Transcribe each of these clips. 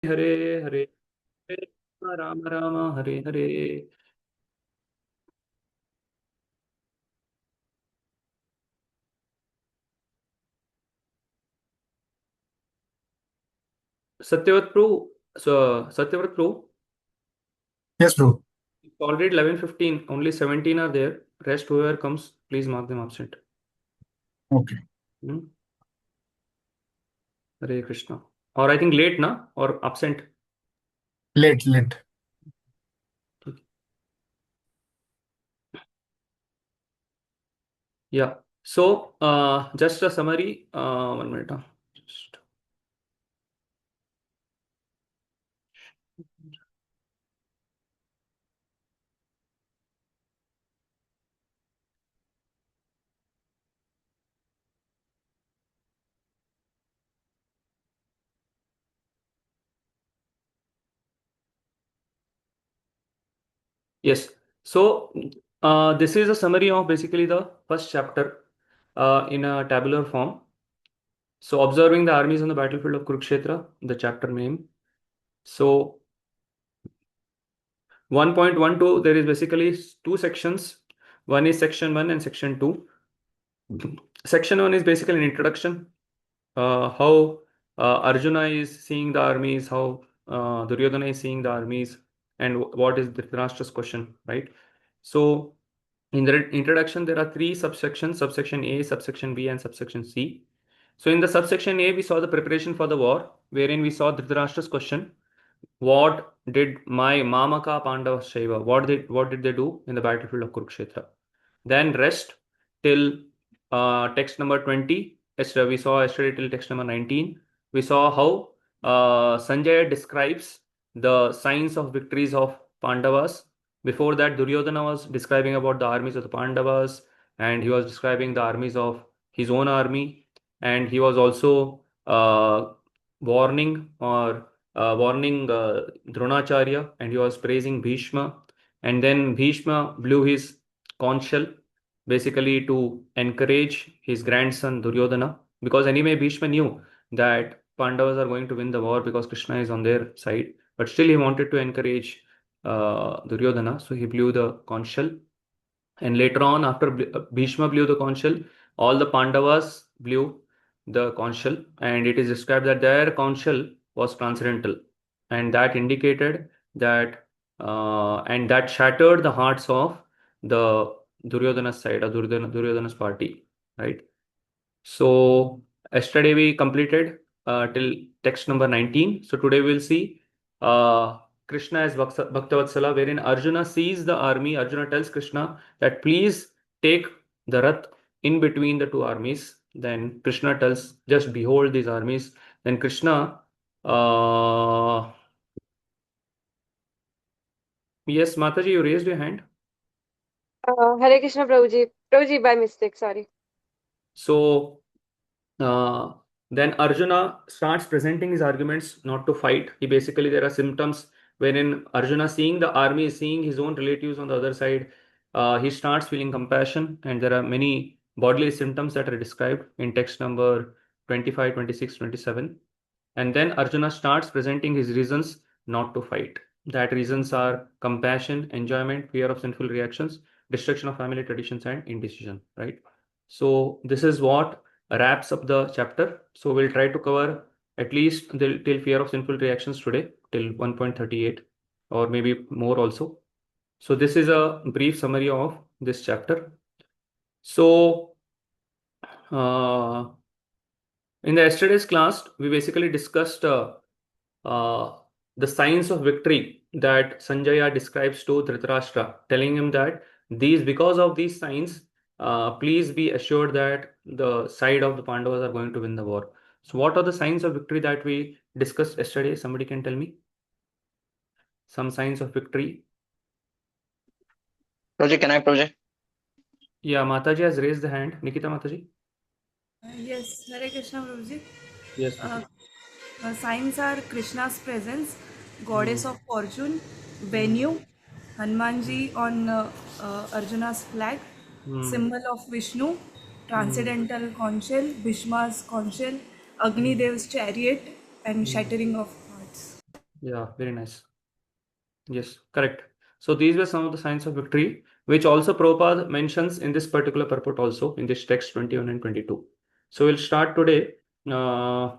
Hare Hare, Hare Rama Rama, Hare Hare. Satyavrat Prabhu, so Satyavrat Prabhu, Yes, bro. it's already 11:15. Only 17 are there. Rest whoever comes, please mark them absent. Okay. Hmm? Hare Krishna. Or I think late, na? Or absent. Late. Yeah. So, just a summary. 1 minute. Just- Yes. So, this is a summary of basically the first chapter in a tabular form. So, observing the armies on the battlefield of Kurukshetra, the chapter name. So, 1.12, there is basically two sections. One is section 1 and section 2. Section 1 is basically an introduction, how Arjuna is seeing the armies, how Duryodhana is seeing the armies, and what is Dhritarashtra's question, right? So, in the introduction, there are three subsections: subsection A, subsection B, and subsection C. So, in the subsection A, we saw the preparation for the war, wherein we saw Dhritarashtra's question: what did my Mamaka Pandava Shaiva? What did they do in the battlefield of Kurukshetra? Then rest till text number 20. We saw yesterday till text number 19. We saw how Sanjay describes the signs of victories of Pandavas. Before that, Duryodhana was describing about the armies of the Pandavas, and he was describing the armies of his own army, and he was also warning Dronacharya, and he was praising Bhishma. And then Bhishma blew his conch shell basically to encourage his grandson Duryodhana, because anyway Bhishma knew that Pandavas are going to win the war because Krishna is on their side, but still he wanted to encourage Duryodhana, so he blew the conch shell. And later on, after Bhishma blew the conch shell, all the Pandavas blew the conch shell, and it is described that their conch shell was transcendental, and that indicated that, and that shattered the hearts of the Duryodhana's side, or Duryodhana's party, right? So yesterday we completed till text number 19. So today we'll see Krishna as Bhaktavatsala, wherein Arjuna sees the army. Arjuna tells Krishna that please take the Rath in between the two armies. Then Krishna tells, just behold these armies. Then Krishna, yes, Mataji, you raised your hand. Hare Krishna, Prabhuji. Prabhuji, by mistake, sorry. So uh, then Arjuna starts presenting his arguments not to fight. There are symptoms wherein Arjuna, seeing the army, seeing his own relatives on the other side, he starts feeling compassion, and there are many bodily symptoms that are described in text number 25, 26, 27. And then Arjuna starts presenting his reasons not to fight. That reasons are compassion, enjoyment, fear of sinful reactions, destruction of family traditions, and indecision, right? So this is what wraps up the chapter. So we'll try to cover at least till fear of sinful reactions today, till 1.38, or maybe more also. So this is a brief summary of this chapter. So in the yesterday's class, we basically discussed uh, the signs of victory that Sanjaya describes to Dhritarashtra, telling him that because of these signs, please be assured that the side of the Pandavas are going to win the war. So, what are the signs of victory that we discussed yesterday? Somebody can tell me some signs of victory. Project, can I project? Yeah, Mataji has raised the hand. Nikita Mataji. Yes, Hare Krishna Prabhuji. Yes, Uh, Nikita. Signs are Krishna's presence, goddess of fortune, venue, Hanumanji on Arjuna's flag, Hmm. symbol of Vishnu, Hmm. transcendental conch shell, Bhishma's conch shell, Agni Hmm. Dev's chariot, and Hmm. shattering of hearts. Yeah, very nice. Yes, correct. So these were some of the signs of victory, which also Prabhupada mentions in this particular purport also in this text 21 and 22. So we'll start today. Yeah.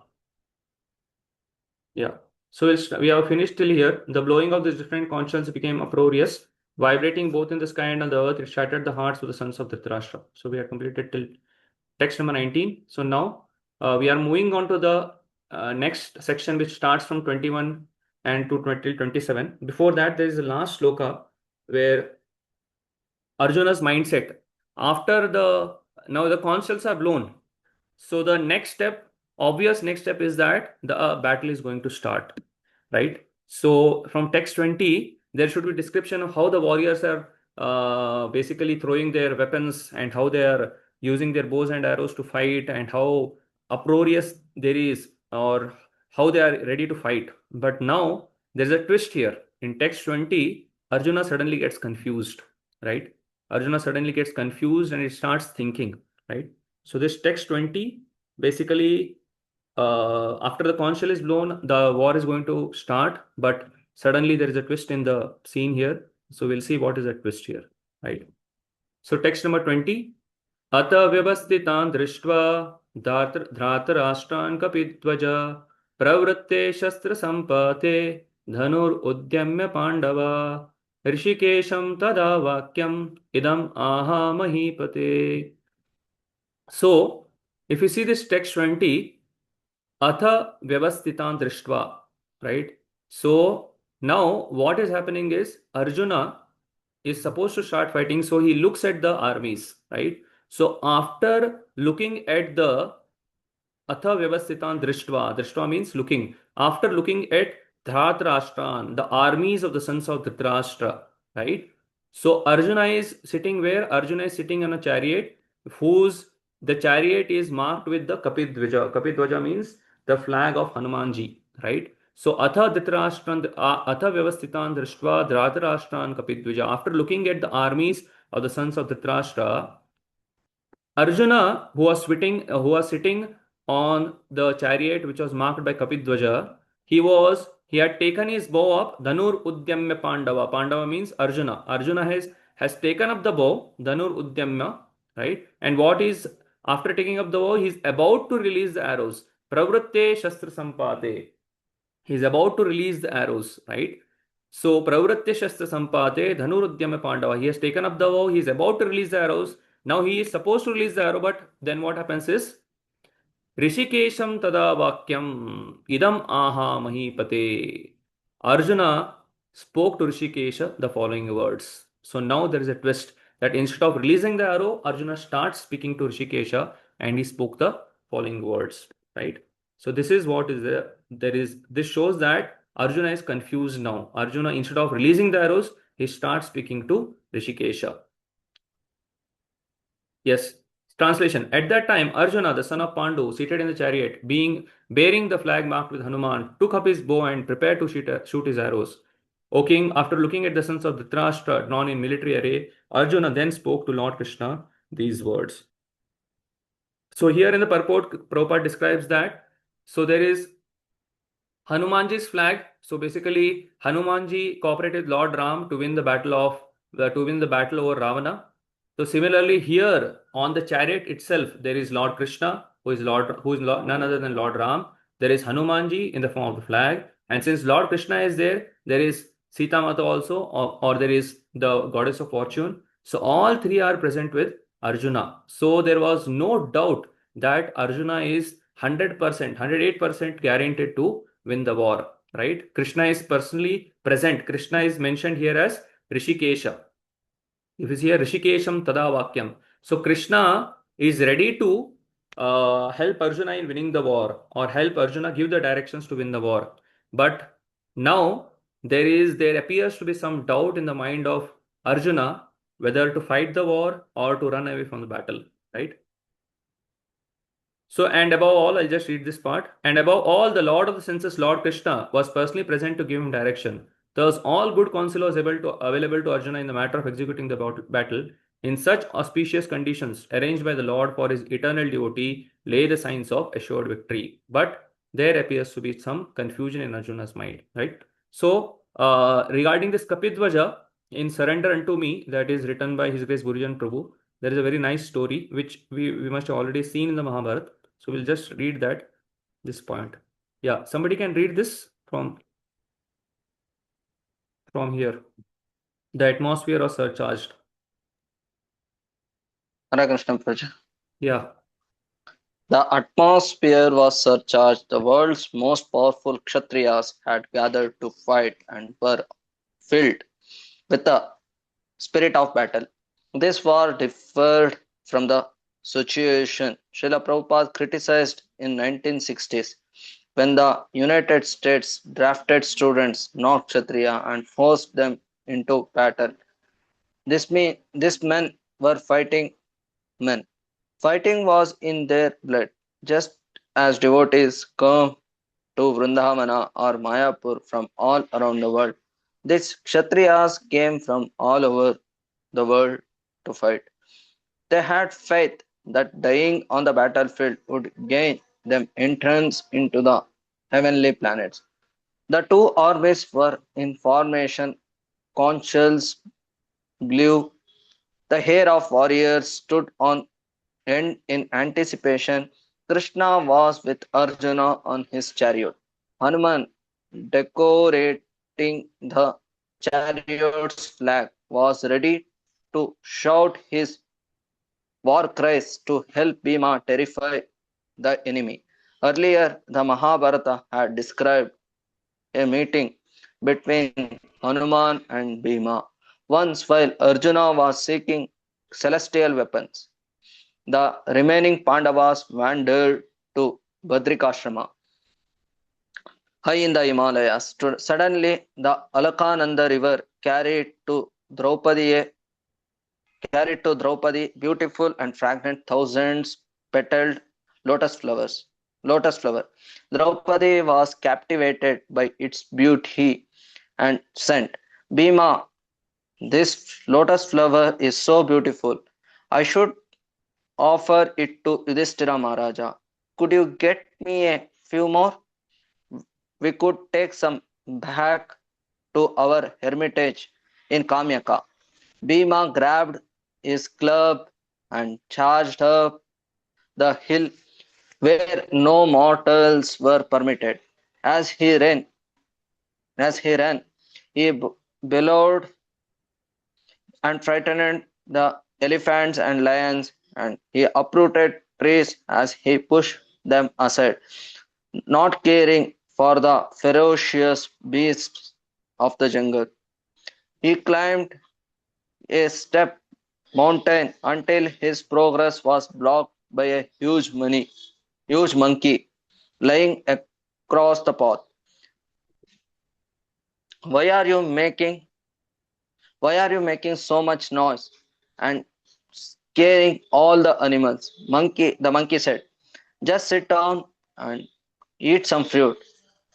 So we have finished till here. The blowing of these different conchs became uproarious, vibrating both in the sky and on the earth. It shattered the hearts of the sons of Dhritarashtra. So we have completed till text number 19. So now we are moving on to the next section, which starts from 21 and to 27. Before that, there is the last sloka where Arjuna's mindset after now the conch shells are blown. So the obvious next step is that the battle is going to start, right? So from text 20, there should be description of how the warriors are basically throwing their weapons and how they are using their bows and arrows to fight and how uproarious there is or how they are ready to fight. But now there's a twist here. In text 20, Arjuna suddenly gets confused, right? Arjuna suddenly gets confused and he starts thinking, right? So this text 20 basically after the conch shell is blown, the war is going to start, but suddenly there is a twist in the scene here. So we'll see what is that twist here, right? So text number 20. Ata vyavasthitan drishtva dhratarashtan kapidvaja pravratte shastra sampate dhanur udyamya pandava rishikesham tada vakyam idam aha mahipate. So if you see this text 20, Atha vyavasthitan drishtva, right? So now what is happening is Arjuna is supposed to start fighting, so he looks at the armies, right? So after looking at the Atha vyavasthitan drishtva, drishtva means looking. After looking at Dhritarashtra, the armies of the sons of Dhritarashtra, right? So Arjuna is sitting where? Arjuna is sitting on a chariot whose the chariot is marked with the Kapidvaja. Kapidvaja means the flag of Hanumanji, right? So Atha vyavasthitan drishtva Dhritarashtra Kapidvaja. After looking at the armies of the sons of Dhritarashtra, Arjuna, who was sitting on the chariot which was marked by Kapidvaja, he had taken his bow up, Dhanur Udyamya Pandava. Pandava means Arjuna. Arjuna has taken up the bow, Dhanur Udyamya, right? And what is after taking up the bow, he's about to release the arrows. Pravratte Shastra Sampate. He's about to release the arrows, right? So Pravratte Shastra Sampate Dhanurudyama Pandava. He has taken up the bow, he is about to release the arrows. Now he is supposed to release the arrow, but then what happens is Rishikesham tada vakyam idam aha mahipate. Arjuna spoke to Rishikesha the following words. So now there is a twist that instead of releasing the arrow, Arjuna starts speaking to Rishikesha and he spoke the following words, right? So this is what is there. This shows that Arjuna is confused now. Arjuna, instead of releasing the arrows, he starts speaking to Rishikesha. Yes. Translation. At that time, Arjuna, the son of Pandu, seated in the chariot, bearing the flag marked with Hanuman, took up his bow and prepared to shoot his arrows. O king, after looking at the sons of Dhritarashtra drawn in military array, Arjuna then spoke to Lord Krishna these words. So here in the purport, Prabhupada describes that. So there is Hanumanji's flag. So basically, Hanumanji cooperated with Lord Ram to win the battle over Ravana. So similarly, here on the chariot itself, there is Lord Krishna, who is none other than Lord Ram. There is Hanumanji in the form of the flag, and since Lord Krishna is there, there is Sita Mata also, or there is the goddess of fortune. So all three are present with Arjuna. So there was no doubt that Arjuna is 100%, 108% guaranteed to win the war, right? Krishna is personally present. Krishna is mentioned here as Rishikesha. If you see here, Rishikesham tada vakyam. So Krishna is ready to help Arjuna in winning the war or help Arjuna give the directions to win the war. But now there appears to be some doubt in the mind of Arjuna whether to fight the war or to run away from the battle, right? So, and above all, I'll just read this part. And above all, the Lord of the senses, Lord Krishna, was personally present to give him direction. Thus, all good counsel was available to Arjuna in the matter of executing the battle. In such auspicious conditions, arranged by the Lord for his eternal devotee, lay the signs of assured victory. But there appears to be some confusion in Arjuna's mind, right? So, regarding this Kapidvaja in Surrender Unto Me, that is written by His Grace Gurujan Prabhu, there is a very nice story which we must have already seen in the Mahabharata. So, we'll just read that, this point. Yeah, somebody can read this from here. The atmosphere was surcharged. Hare Krishna Prabhuji. Yeah. The atmosphere was surcharged. The world's most powerful Kshatriyas had gathered to fight and were filled with the spirit of battle. This war differed from the situation Srila Prabhupada criticized in 1960s when the United States drafted students not Kshatriya and forced them into battle. These men were fighting men. Fighting was in their blood, just as devotees come to Vrindavana or Mayapur from all around the world. These Kshatriyas came from all over the world to fight. They had faith that dying on the battlefield would gain them entrance into the heavenly planets. The two orbits were in formation, conchals blew, the hair of warriors stood on end in anticipation. Krishna was with Arjuna on his chariot. Hanuman, decorating the chariot's flag, was ready to shout his war cries to help Bhima terrify the enemy. Earlier, the Mahabharata had described a meeting between Hanuman and Bhima. Once, while Arjuna was seeking celestial weapons, the remaining Pandavas wandered to Badrikashrama, high in the Himalayas. Suddenly, the Alakananda river carried to Draupadi beautiful and fragrant thousands petaled lotus flowers. Lotus flower. Draupadi was captivated by its beauty and scent. Bhima, this lotus flower is so beautiful. I should offer it to Yudhishthira Maharaja. Could you get me a few more? We could take some back to our hermitage in Kamyaka. Bhima grabbed his club and charged up the hill where no mortals were permitted. As he ran, he bellowed and frightened the elephants and lions, and he uprooted trees as he pushed them aside, not caring for the ferocious beasts of the jungle. He climbed a steep mountain until his progress was blocked by a huge monkey lying across the path. Why are you making so much noise and scaring all the animals? The monkey said, just sit down and eat some fruit.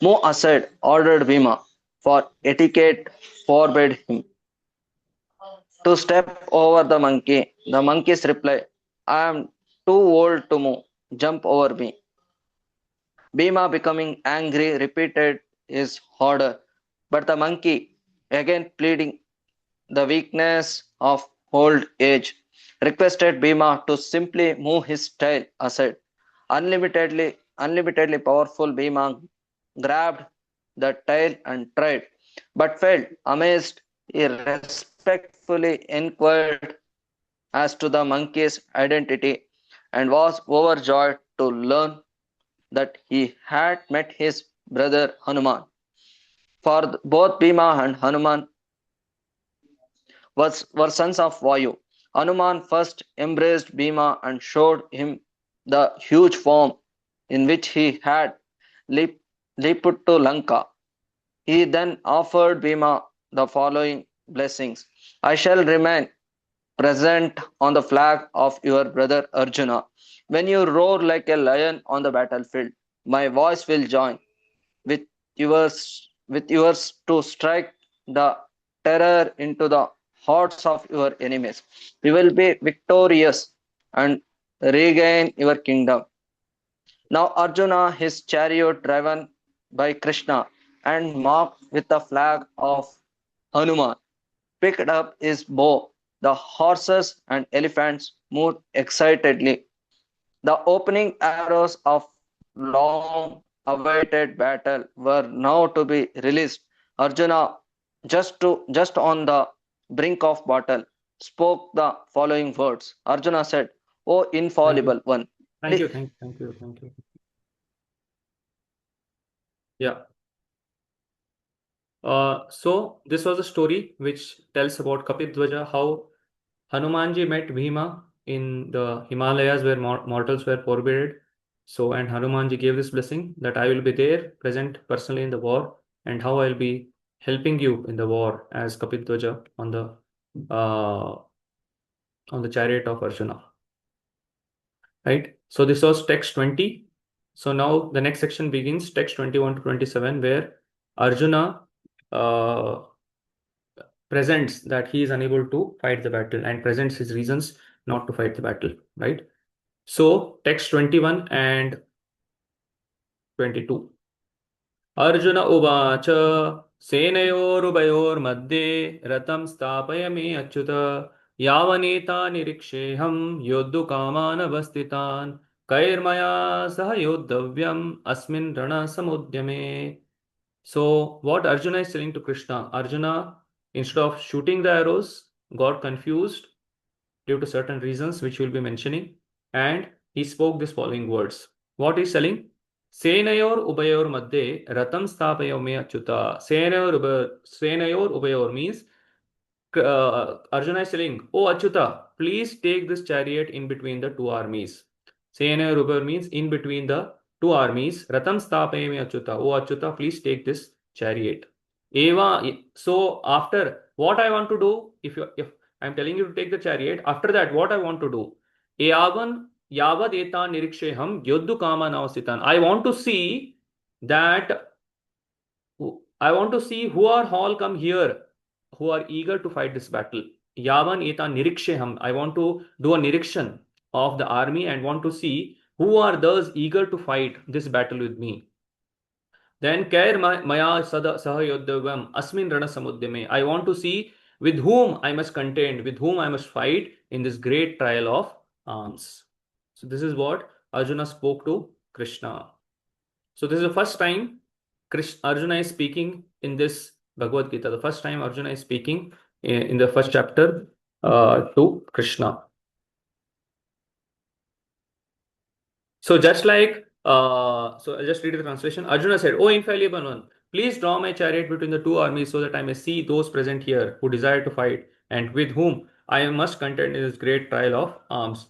Move aside, ordered Bhima, for etiquette forbade him to step over the monkey. The monkey's reply, I am too old to move. Jump over me. Bhima, becoming angry, repeated his order, but the monkey, again pleading the weakness of old age, requested Bhima to simply move his tail aside. Unlimitedly powerful Bhima grabbed the tail and tried, but failed. Amazed, he respectfully inquired as to the monkey's identity and was overjoyed to learn that he had met his brother Hanuman. For both Bhima and Hanuman were sons of Vayu. Hanuman first embraced Bhima and showed him the huge form in which he had leaped to Lanka. He then offered Bhima the following blessings. I shall remain present on the flag of your brother Arjuna. When you roar like a lion on the battlefield, my voice will join with yours to strike the terror into the hearts of your enemies. You will be victorious and regain your kingdom. Now Arjuna, his chariot driven by Krishna and marked with the flag of Hanuman, picked up his bow. The horses and elephants moved excitedly. The opening arrows of long awaited battle were now to be released. Arjuna, just on the brink of battle, spoke the following words. Arjuna said, "O Thank you. infallible one." Thank you. Thank you. Yeah. So this was a story which tells about Kapidwaja, how Hanumanji met Bhima in the Himalayas where mortals were forbidden. So, and Hanumanji gave this blessing that I will be there, present personally in the war, and how I'll be helping you in the war as Kapidwaja uh, on the chariot of Arjuna. Right? So this was text 20. So now the next section begins, text 21 to 27, where Arjuna presents that he is unable to fight the battle and presents his reasons not to fight the battle, right? So text 21 and 22. Arjuna uvacha senayorubayormadye ratam stapayame achyuta yavaneta niriksheham yoddu kamanavastitan kairmaya saha yoddhavyam asmin rana samudyame. So what Arjuna is telling to Krishna, Arjuna, instead of shooting the arrows, got confused due to certain reasons which we'll be mentioning, and he spoke these following words. What he's telling? Senayor ubayor madde ratam sthapayo me achyuta. Senayor ubayor means Arjuna is telling, "Oh Achyuta, please take this chariot in between the two armies." Senayor ubayor means in between the two armies. Ratam sthapayo me achyuta. Oh Achyuta, please take this chariot. Eva. So after what I want to do, if I'm telling you to take the chariot, after that what I want to do? Eavan yavad etan niriksheham yoddu kama navasitan. I want to see that. I want to see who are all come here, who are eager to fight this battle. Yavan eta niriksheham. I want to do a nirikshan of the army and want to see who are those eager to fight this battle with me. Then kair maya sada sahayoddhavam asmin rana samudyame. I want to see with whom I must contend, with whom I must fight in this great trial of arms. So this is what Arjuna spoke to Krishna. So this is the first time Arjuna is speaking in this Bhagavad Gita. The first time Arjuna is speaking in the first chapter to Krishna. So just like, so I'll just read the translation. Arjuna said, "O infallible one, please draw my chariot between the two armies so that I may see those present here who desire to fight and with whom I must contend in this great trial of arms."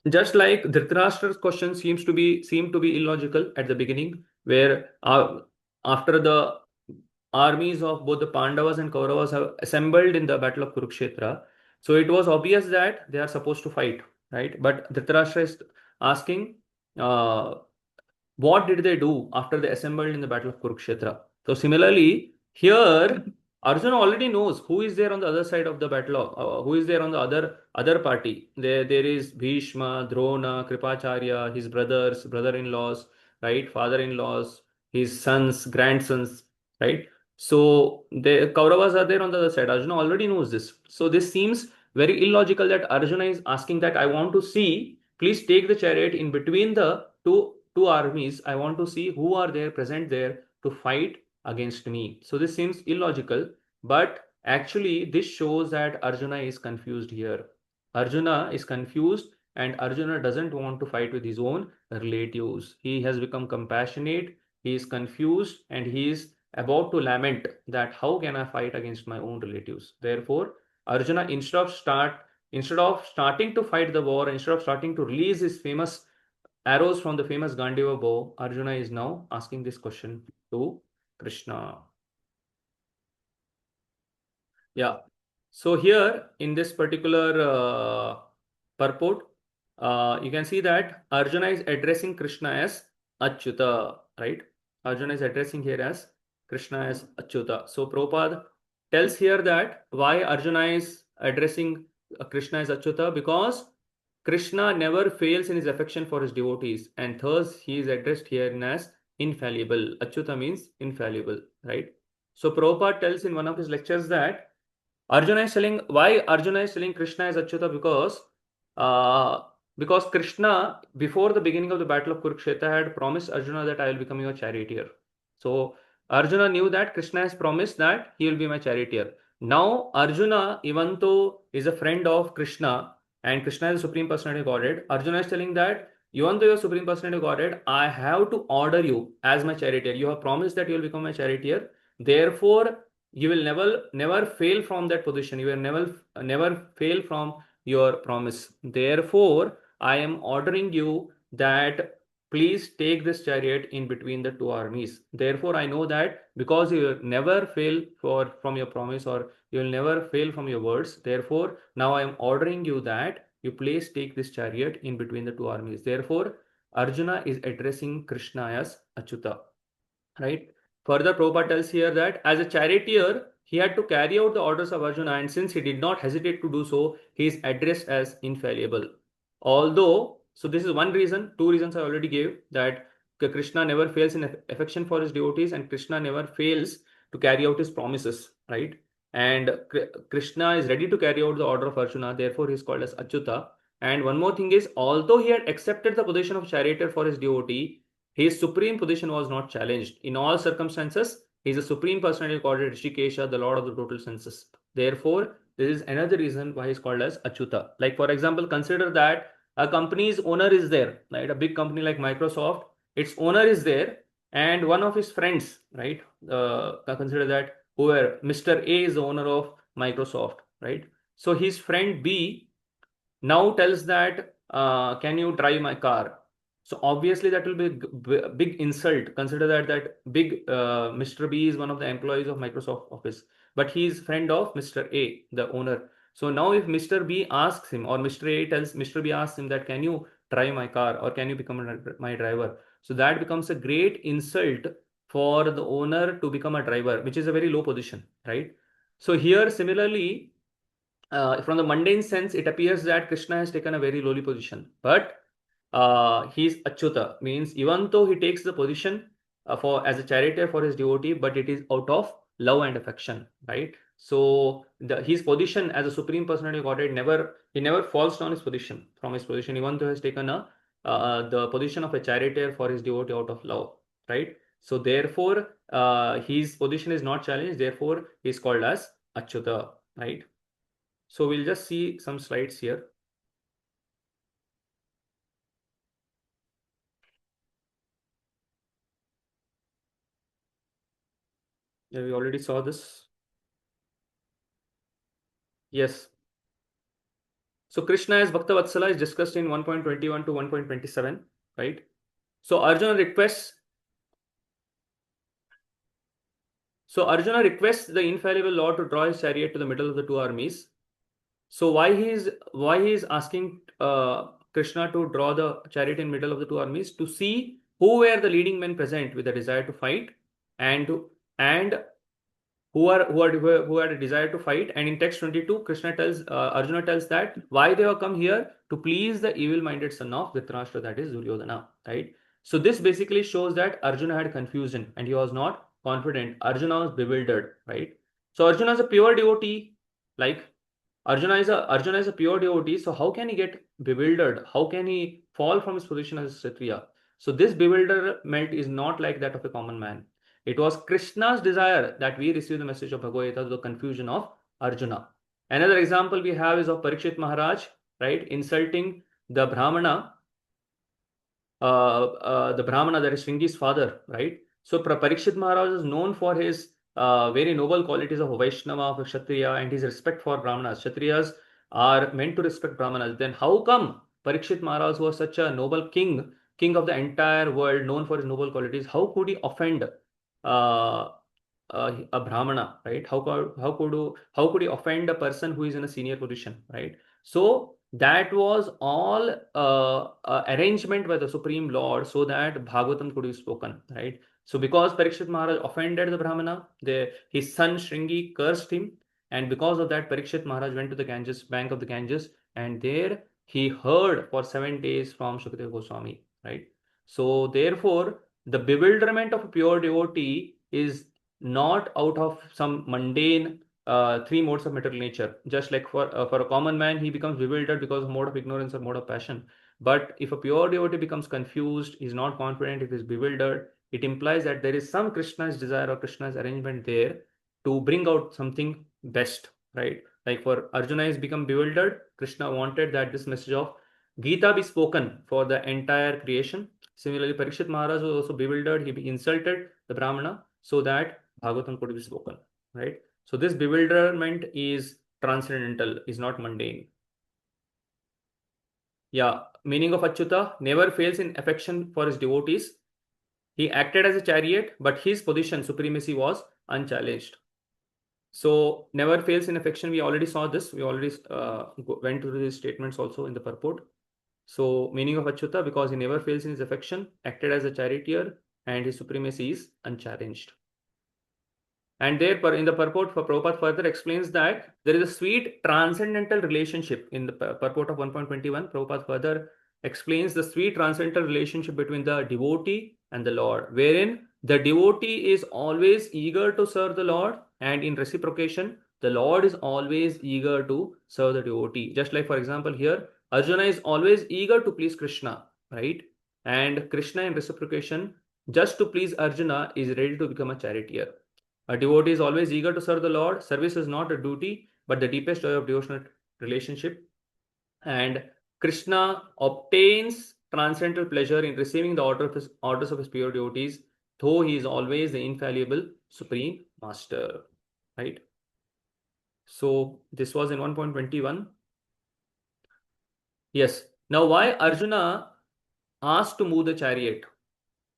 Just like Dhritarashtra's question seem to be illogical at the beginning, where after the armies of both the Pandavas and Kauravas have assembled in the battle of Kurukshetra, so it was obvious that they are supposed to fight, right? But Dhritarashtra is asking, what did they do after they assembled in the battle of Kurukshetra? So similarly, here Arjuna already knows who is there on the other side of the battle, who is there on the other party. There is Bhishma, Drona, Kripacharya, his brothers, brother-in-laws, right, father-in-laws, his sons, grandsons, right. So the Kauravas are there on the other side. Arjuna already knows this. So this seems very illogical that Arjuna is asking that I want to see, please take the chariot in between the two armies. I want to see who are there present there to fight against me. So this seems illogical, but actually this shows that Arjuna is confused here. Arjuna is confused and Arjuna doesn't want to fight with his own relatives. He has become compassionate, he is confused, and he is about to lament that how can I fight against my own relatives. Therefore, Arjuna, instead of starting to fight the war, instead of starting to release his famous arrows from the famous Gandiva bow, Arjuna is now asking this question to Krishna. Yeah. So here in this particular purport, you can see that Arjuna is addressing Krishna as Achyuta, right? Arjuna is addressing here as Krishna as Achyuta. So Prabhupada tells here that why Arjuna is addressing Krishna as Achyuta, because Krishna never fails in his affection for his devotees, and thus he is addressed here as infallible. Achyuta means infallible, right? So Prabhupada tells in one of his lectures that Arjuna is telling why Arjuna is telling Krishna is Achyuta because Krishna before the beginning of the battle of Kurukshetra had promised Arjuna that I will become your charioteer. So Arjuna knew that Krishna has promised that he will be my charioteer. Now Arjuna, even though is a friend of Krishna and Krishna is the Supreme Personality of Godhead, Arjuna is telling that even though you are Supreme Personality of Godhead, I have to order you as my charioteer. You have promised that you will become my charioteer. Therefore, you will never fail from that position. You will never fail from your promise. Therefore, I am ordering you that please take this chariot in between the two armies. Therefore, I know that because you will never fail from your promise, or you will never fail from your words. Therefore, now I am ordering you that you please take this chariot in between the two armies. Therefore, Arjuna is addressing Krishna as Achyuta, right? Further, Prabhupada tells here that as a charioteer, he had to carry out the orders of Arjuna, and since he did not hesitate to do so, he is addressed as infallible. Although, so this is one reason, two reasons I already gave, that Krishna never fails in affection for his devotees, and Krishna never fails to carry out his promises, right? And Krishna is ready to carry out the order of Arjuna, therefore he is called as Achyuta. And one more thing is, although he had accepted the position of charioteer for his devotee, his supreme position was not challenged. In all circumstances, he is a supreme personality called Rishikesha, the Lord of the total senses. Therefore, this is another reason why he is called as Achyuta. Like for example, consider that a company's owner is there, right? A big company like Microsoft, its owner is there, and one of his friends, right? Consider that whoever Mr. A is the owner of Microsoft, right? So his friend B now tells that, can you drive my car? So obviously that will be a big insult. Consider that big Mr. B is one of the employees of Microsoft office, but he is friend of Mr. A, the owner. So now if Mr. B asks him, or Mr. A tells Mr. B asks him that, can you drive my car, or can you become my driver? So that becomes a great insult for the owner to become a driver, which is a very low position, right? So here similarly, from the mundane sense, it appears that Krishna has taken a very lowly position, but he's Achyuta, means even though he takes the position for as a charioteer for his devotee, but it is out of love and affection, right? So his position as a supreme personality of Godhead never falls down his position from his position, even though he has taken the position of a charioteer for his devotee out of love, right? So therefore, his position is not challenged. Therefore, he is called as Achyuta, right? So we'll just see some slides here. Yeah, we already saw this. Yes. So Krishna as Bhaktavatsala is discussed in 1.21 to 1.27, right? So Arjuna requests the infallible Lord to draw his chariot to the middle of the two armies. So why he is asking Krishna to draw the chariot in middle of the two armies? To see who were the leading men present with a desire to fight, and who had a desire to fight. And in text 22, Krishna tells Arjuna tells that why they have come here, to please the evil-minded son of Dhritarashtra, that is Duryodhana, right? So this basically shows that Arjuna had confusion and he was not confident. Arjuna was bewildered, right? So Arjuna is a pure devotee, like Arjuna is a pure devotee. So how can he get bewildered? How can he fall from his position as a Kshatriya? So this bewilderment is not like that of a common man. It was Krishna's desire that we receive the message of Bhagavad Gita, the confusion of Arjuna. Another example we have is of Parikshit Maharaj, right? Insulting the Brahmana, that is Shringi's father, right? So Parikshit Maharaj is known for his very noble qualities of a Vaishnava, of a Kshatriya, and his respect for Brahmanas. Kshatriyas are meant to respect Brahmanas. Then how come Parikshit Maharaj was such a noble king of the entire world, known for his noble qualities, how could he offend a Brahmana, right? How could he offend a person who is in a senior position, right? So that was all arrangement by the Supreme Lord so that Bhagavatam could be spoken, right? So because Parikshit Maharaj offended the Brahmana, his son Shringi cursed him, and because of that, Parikshit Maharaj went to the bank of the Ganges, and there he heard for 7 days from Shukadeva Goswami, right? So therefore, the bewilderment of a pure devotee is not out of some mundane three modes of material nature. Just like for a common man, he becomes bewildered because of mode of ignorance or mode of passion. But if a pure devotee becomes confused, is not confident, if he is bewildered, it implies that there is some Krishna's desire or Krishna's arrangement there to bring out something best, right? Like for Arjuna is become bewildered, Krishna wanted that this message of Gita be spoken for the entire creation. Similarly, Parikshit Maharaj was also bewildered. He insulted the Brahmana so that Bhagavatam could be spoken, right? So this bewilderment is transcendental, is not mundane. Yeah, meaning of Achyuta, never fails in affection for his devotees. He acted as a chariot, but his position, supremacy, was unchallenged. So never fails in affection. We already saw this. We already went through these statements also in the purport. So meaning of Achyuta, because he never fails in his affection, acted as a charioteer, and his supremacy is unchallenged. And there in the purport, for Prabhupada further explains that there is a sweet transcendental relationship in the purport of 1.21. Prabhupada further explains the sweet transcendental relationship between the devotee and the Lord, wherein the devotee is always eager to serve the Lord, and in reciprocation, the Lord is always eager to serve the devotee. Just like, for example, here, Arjuna is always eager to please Krishna, right? And Krishna, in reciprocation, just to please Arjuna, is ready to become a charioteer. A devotee is always eager to serve the Lord. Service is not a duty, but the deepest joy of devotional relationship. And Krishna obtains transcendental pleasure in receiving the orders of his pure devotees, though he is always the infallible supreme master. Right? So this was in 1.21. Yes. Now, why Arjuna asked to move the chariot?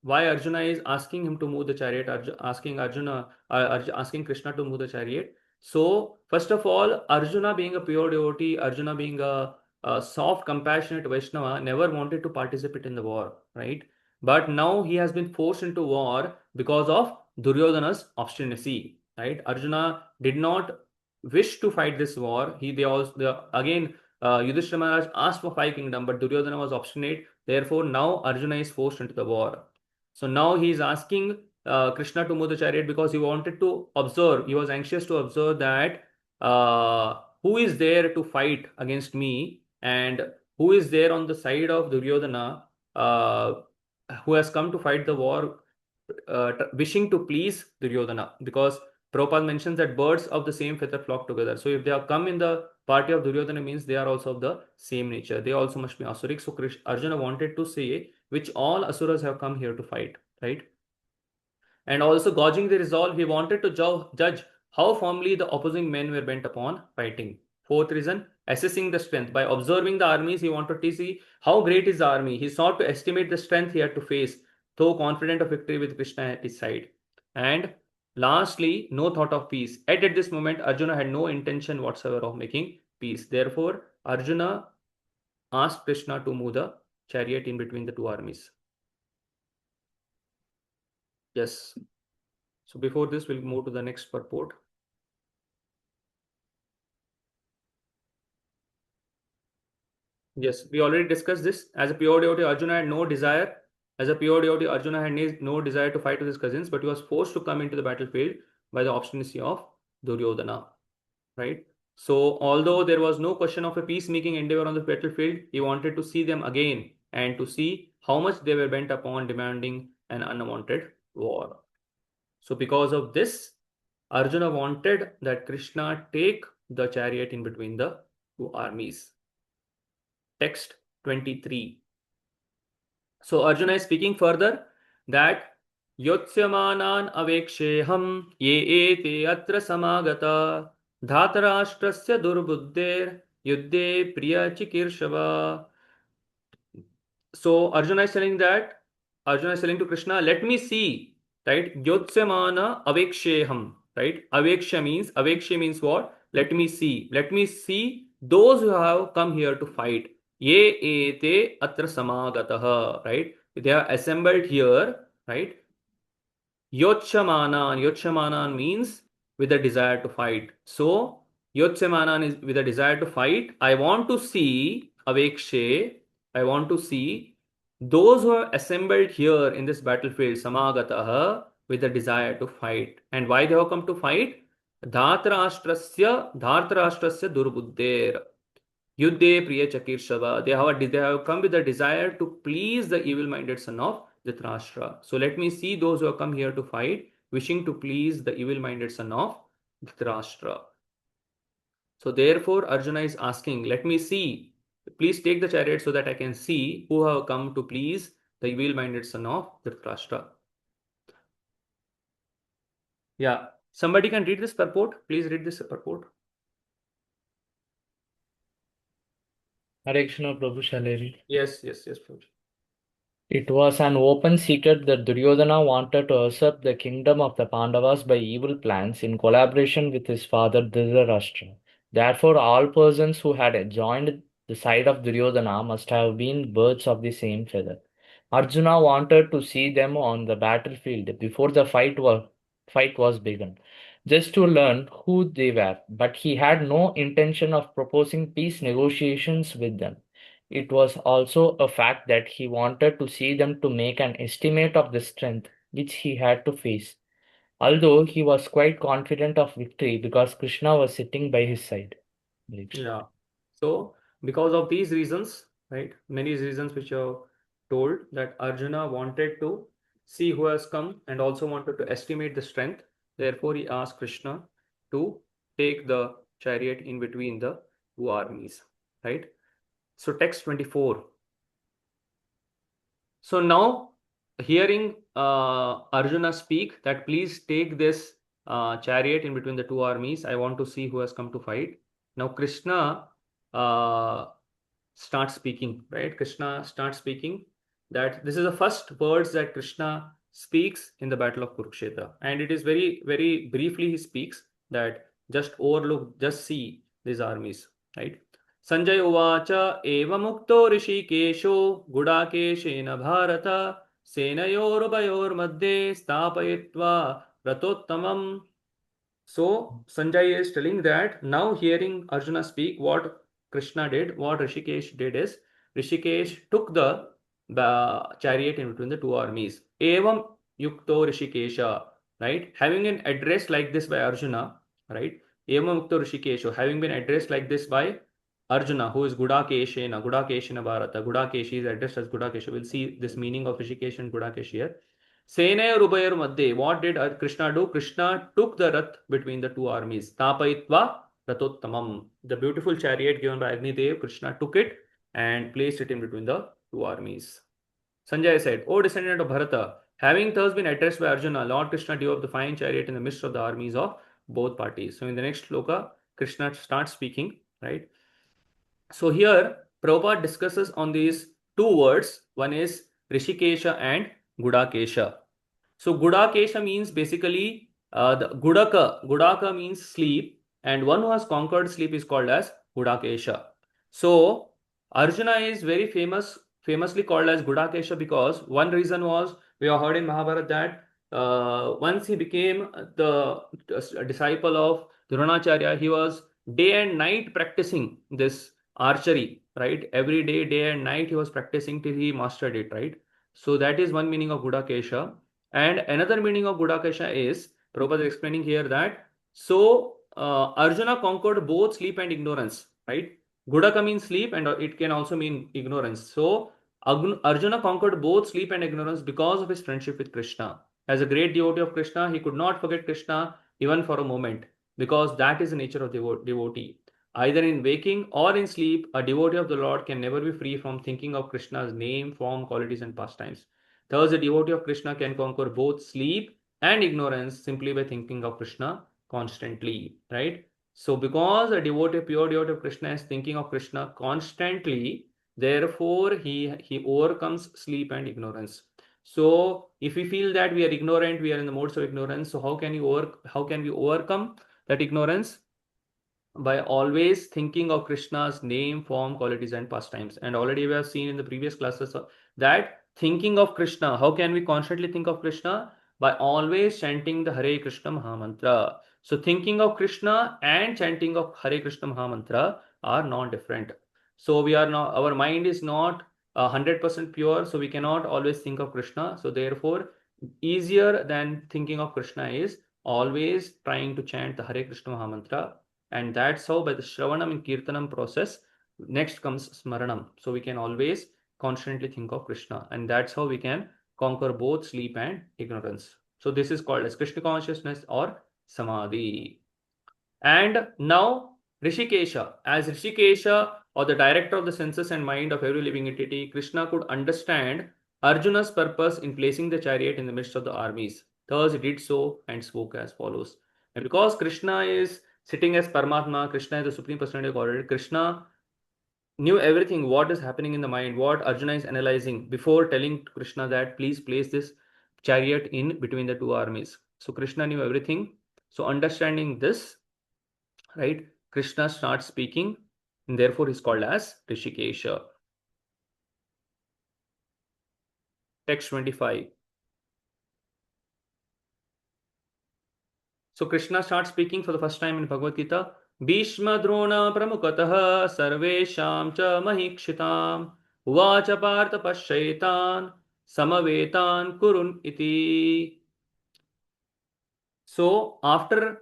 Why Arjuna is asking him to move the chariot, asking Krishna to move the chariot. So first of all, Arjuna being a pure devotee, Arjuna being a soft, compassionate Vaishnava, never wanted to participate in the war, right? But now he has been forced into war because of Duryodhana's obstinacy, right? Arjuna did not wish to fight this war. Yudhishthira Maharaj asked for 5 kingdoms, but Duryodhana was obstinate. Therefore, now Arjuna is forced into the war. So now he is asking Krishna to move the chariot because he wanted to observe. He was anxious to observe that who is there to fight against me, and who is there on the side of Duryodhana, who has come to fight the war, wishing to please Duryodhana. Because Prabhupada mentions that birds of the same feather flock together. So if they have come in the party of Duryodhana, means they are also of the same nature. They also must be asuric. So Arjuna wanted to say which all asuras have come here to fight, right? And also gauging the resolve, he wanted to judge how firmly the opposing men were bent upon fighting. Fourth reason, assessing the strength. By observing the armies, he wanted to see how great is the army. He sought to estimate the strength he had to face, though confident of victory with Krishna at his side. And lastly, no thought of peace. At this moment, Arjuna had no intention whatsoever of making peace. Therefore, Arjuna asked Krishna to move the chariot in between the two armies. Yes. So before this, we'll move to the next purport. Yes, we already discussed this. As a pure devotee, Arjuna had no desire. As a pure devotee, Arjuna had no desire to fight with his cousins, but he was forced to come into the battlefield by the obstinacy of Duryodhana. Right? So, although there was no question of a peacemaking endeavor on the battlefield, he wanted to see them again and to see how much they were bent upon demanding an unwanted war. So, because of this, Arjuna wanted that Krishna take the chariot in between the two armies. Text 23. So Arjuna is speaking further that Yotsamanan aveksheham ye ete atra samagata dhatarashtrasya durbuddher yuddhe priya chikirshava. So Arjuna is telling to Krishna, let me see, right? Yotsamana aveksheham, right? Aveksha means what? Let me see those who have come here to fight. Ye ete atra samagataha, right? They are assembled here, right? Yotsamanan means with a desire to fight. So Yotsamanan is with a desire to fight. I want to see avekshe, I want to see those who are assembled here in this battlefield, samagataha, with the desire to fight. And why they have come to fight? Dhartarashtrasya durbuddher. Yuddhe priya chakirshava. They have come with the desire to please the evil-minded son of Dhritarashtra. So let me see those who have come here to fight, wishing to please the evil-minded son of Dhritarashtra. So therefore, Arjuna is asking, let me see. Please take the chariot so that I can see who have come to please the evil-minded son of Dhritarashtra. Yeah. Somebody can read this purport. Please read this purport. Hare Krishna, Prabhu, shall I read? Yes, Prabhu. It was an open secret that Duryodhana wanted to usurp the kingdom of the Pandavas by evil plans in collaboration with his father Dhritarashtra. Therefore, all persons who had joined the side of Duryodhana must have been birds of the same feather. Arjuna wanted to see them on the battlefield before the fight was begun, just to learn who they were, but he had no intention of proposing peace negotiations with them. It was also a fact that he wanted to see them to make an estimate of the strength which he had to face, although he was quite confident of victory because Krishna was sitting by his side. Yeah. So because of these reasons, right, many reasons which are told, that Arjuna wanted to see who has come and also wanted to estimate the strength. Therefore, he asked Krishna to take the chariot in between the two armies, right? So text 24. So now hearing Arjuna speak that please take this chariot in between the two armies, I want to see who has come to fight. Now Krishna starts speaking, right? Krishna starts speaking that this is the first words that Krishna speaks in the battle of Kurukshetra. And it is very, very briefly he speaks that just overlook, just see these armies, right? Sanjay Uvacha evamukto rishikesho gudakeşena bharata senayorubayor madhye stapayitva ratottamam. So Sanjay is telling that now hearing Arjuna speak, what Krishna did, what Rishikesh did is, Rishikesh took the chariot in between the two armies. Evam yukto Rishikesha, right? Having been addressed like this by Arjuna, right? Evam yukto Rishikesha, having been addressed like this by Arjuna, who is Gudakeshena Bharata. Gudakeshi is addressed as Gudakesha. We'll see this meaning of Rishikesh and Gudakesh here. Senaya Rubayar Madhye. What did Krishna do? Krishna took the rath between the two armies. Tapayitva Ratottamam. The beautiful chariot given by Agni Dev, Krishna took it and placed it in between the two armies. Sanjay said, O descendant of Bharata, having thus been addressed by Arjuna, Lord Krishna drew up the fine chariot in the midst of the armies of both parties. So in the next shloka, Krishna starts speaking, right? So here, Prabhupada discusses on these two words. One is Rishikesha and Gudakesha. So Gudakesha means basically the Gudaka. Gudaka means sleep, and one who has conquered sleep is called as Gudakesha. So Arjuna is very famously called as Gudakesha because one reason was, we have heard in Mahabharata that once he became the disciple of Dronacharya, he was day and night practicing this archery, right? Every day and night he was practicing till he mastered it, right? So that is one meaning of Gudakesha. And another meaning of Gudakesha is, Prabhupada is explaining here that, so Arjuna conquered both sleep and ignorance, right? Gudaka means sleep and it can also mean ignorance. So Arjuna conquered both sleep and ignorance because of his friendship with Krishna. As a great devotee of Krishna, he could not forget Krishna even for a moment, because that is the nature of devotee. Either in waking or in sleep, a devotee of the Lord can never be free from thinking of Krishna's name, form, qualities, and pastimes. Thus, a devotee of Krishna can conquer both sleep and ignorance simply by thinking of Krishna constantly, right? So, because a devotee, pure devotee of Krishna is thinking of Krishna constantly, therefore he overcomes sleep and ignorance. So, if we feel that we are ignorant, we are in the modes of ignorance. So, how can we overcome that ignorance? By always thinking of Krishna's name, form, qualities, and pastimes. And already we have seen in the previous classes that thinking of Krishna, how can we constantly think of Krishna? By always chanting the Hare Krishna Mahamantra. So thinking of Krishna and chanting of Hare Krishna Mahamantra are non-different. So we are not, our mind is not 100% pure, so we cannot always think of Krishna. So therefore, easier than thinking of Krishna is always trying to chant the Hare Krishna Mahamantra. And that's how by the Shravanam and Kirtanam process, next comes Smaranam. So we can always constantly think of Krishna. And that's how we can conquer both sleep and ignorance. So this is called as Krishna consciousness or Samadhi. And now Rishikesha, as Rishikesha or the director of the senses and mind of every living entity, Krishna could understand Arjuna's purpose in placing the chariot in the midst of the armies. Thus he did so and spoke as follows. And because Krishna is sitting as Paramatma, Krishna is the Supreme Personality of Godhead, Krishna knew everything what is happening in the mind, what Arjuna is analyzing before telling Krishna that please place this chariot in between the two armies. So Krishna knew everything. So understanding this, right, Krishna starts speaking, and therefore is called as Rishikesha. Text 25. So Krishna starts speaking for the first time in Bhagavad Gita. Bhishma Drona Pramukatah Sarvesham cha Mahikshitam Uvacha Partha Pashaitan Samavetan Kurun iti. So after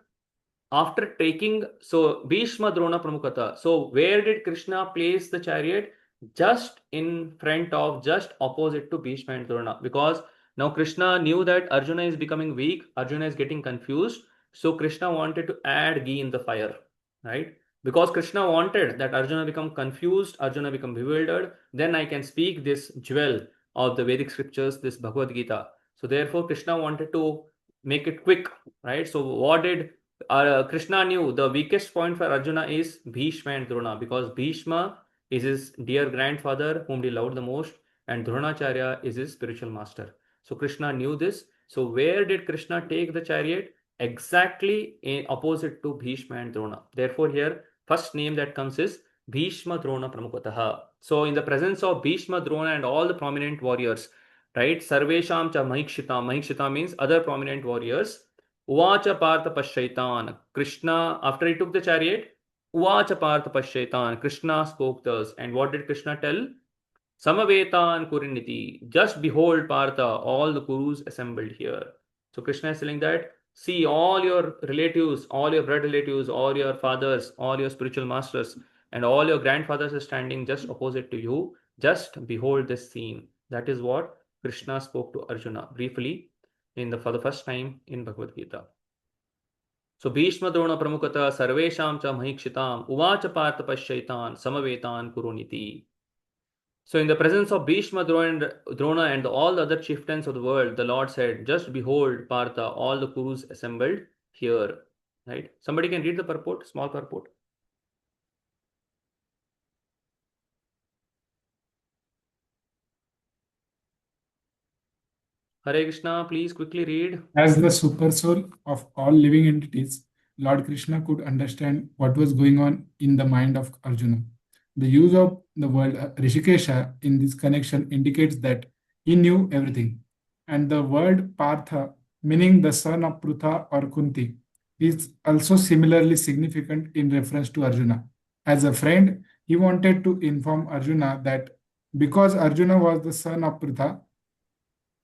taking, so Bhishma Drona Pramukata. So where did Krishna place the chariot? Just in front of, just opposite to Bhishma and Drona. Because now Krishna knew that Arjuna is becoming weak, Arjuna is getting confused. So Krishna wanted to add ghee in the fire, right? Because Krishna wanted that Arjuna become confused, Arjuna become bewildered, then I can speak this jewel of the Vedic scriptures, this Bhagavad Gita. So therefore Krishna wanted to make it quick, right? So what did Krishna knew the weakest point for Arjuna is Bhishma and Drona, because Bhishma is his dear grandfather whom he loved the most, and Dronacharya is his spiritual master. So Krishna knew this. So where did Krishna take the chariot? Exactly in opposite to Bhishma and Drona. Therefore here first name that comes is Bhishma Drona Pramukataha. So in the presence of Bhishma, Drona and all the prominent warriors, right? Sarvesham cha Mahikshita. Mahikshita means other prominent warriors. Uvacha Partha Pashaitan. Krishna, after he took the chariot, Uvacha Partha Pashaitan. Krishna spoke thus. And what did Krishna tell? Samavetan Kuriniti. Just behold, Partha, all the Kurus assembled here. So Krishna is telling that, see all your relatives, all your blood relatives, all your fathers, all your spiritual masters, and all your grandfathers are standing just opposite to you. Just behold this scene. That is what Krishna spoke to Arjuna briefly for the first time in Bhagavad Gita. So Bhishma Drona Pramukata Sarvesham cha Mahikshitam Uvacha Partha Pashaitan Samavetan Kuruniti. So in the presence of Bhishma, Drona and all the other chieftains of the world, the Lord said, just behold, Partha, all the Kurus assembled here. Right? Somebody can read the purport, small purport. Hare Krishna, please quickly read. As the super soul of all living entities, Lord Krishna could understand what was going on in the mind of Arjuna. The use of the word Rishikesha in this connection indicates that he knew everything. And the word Partha, meaning the son of Prutha or Kunti, is also similarly significant in reference to Arjuna. As a friend, he wanted to inform Arjuna that because Arjuna was the son of Prutha,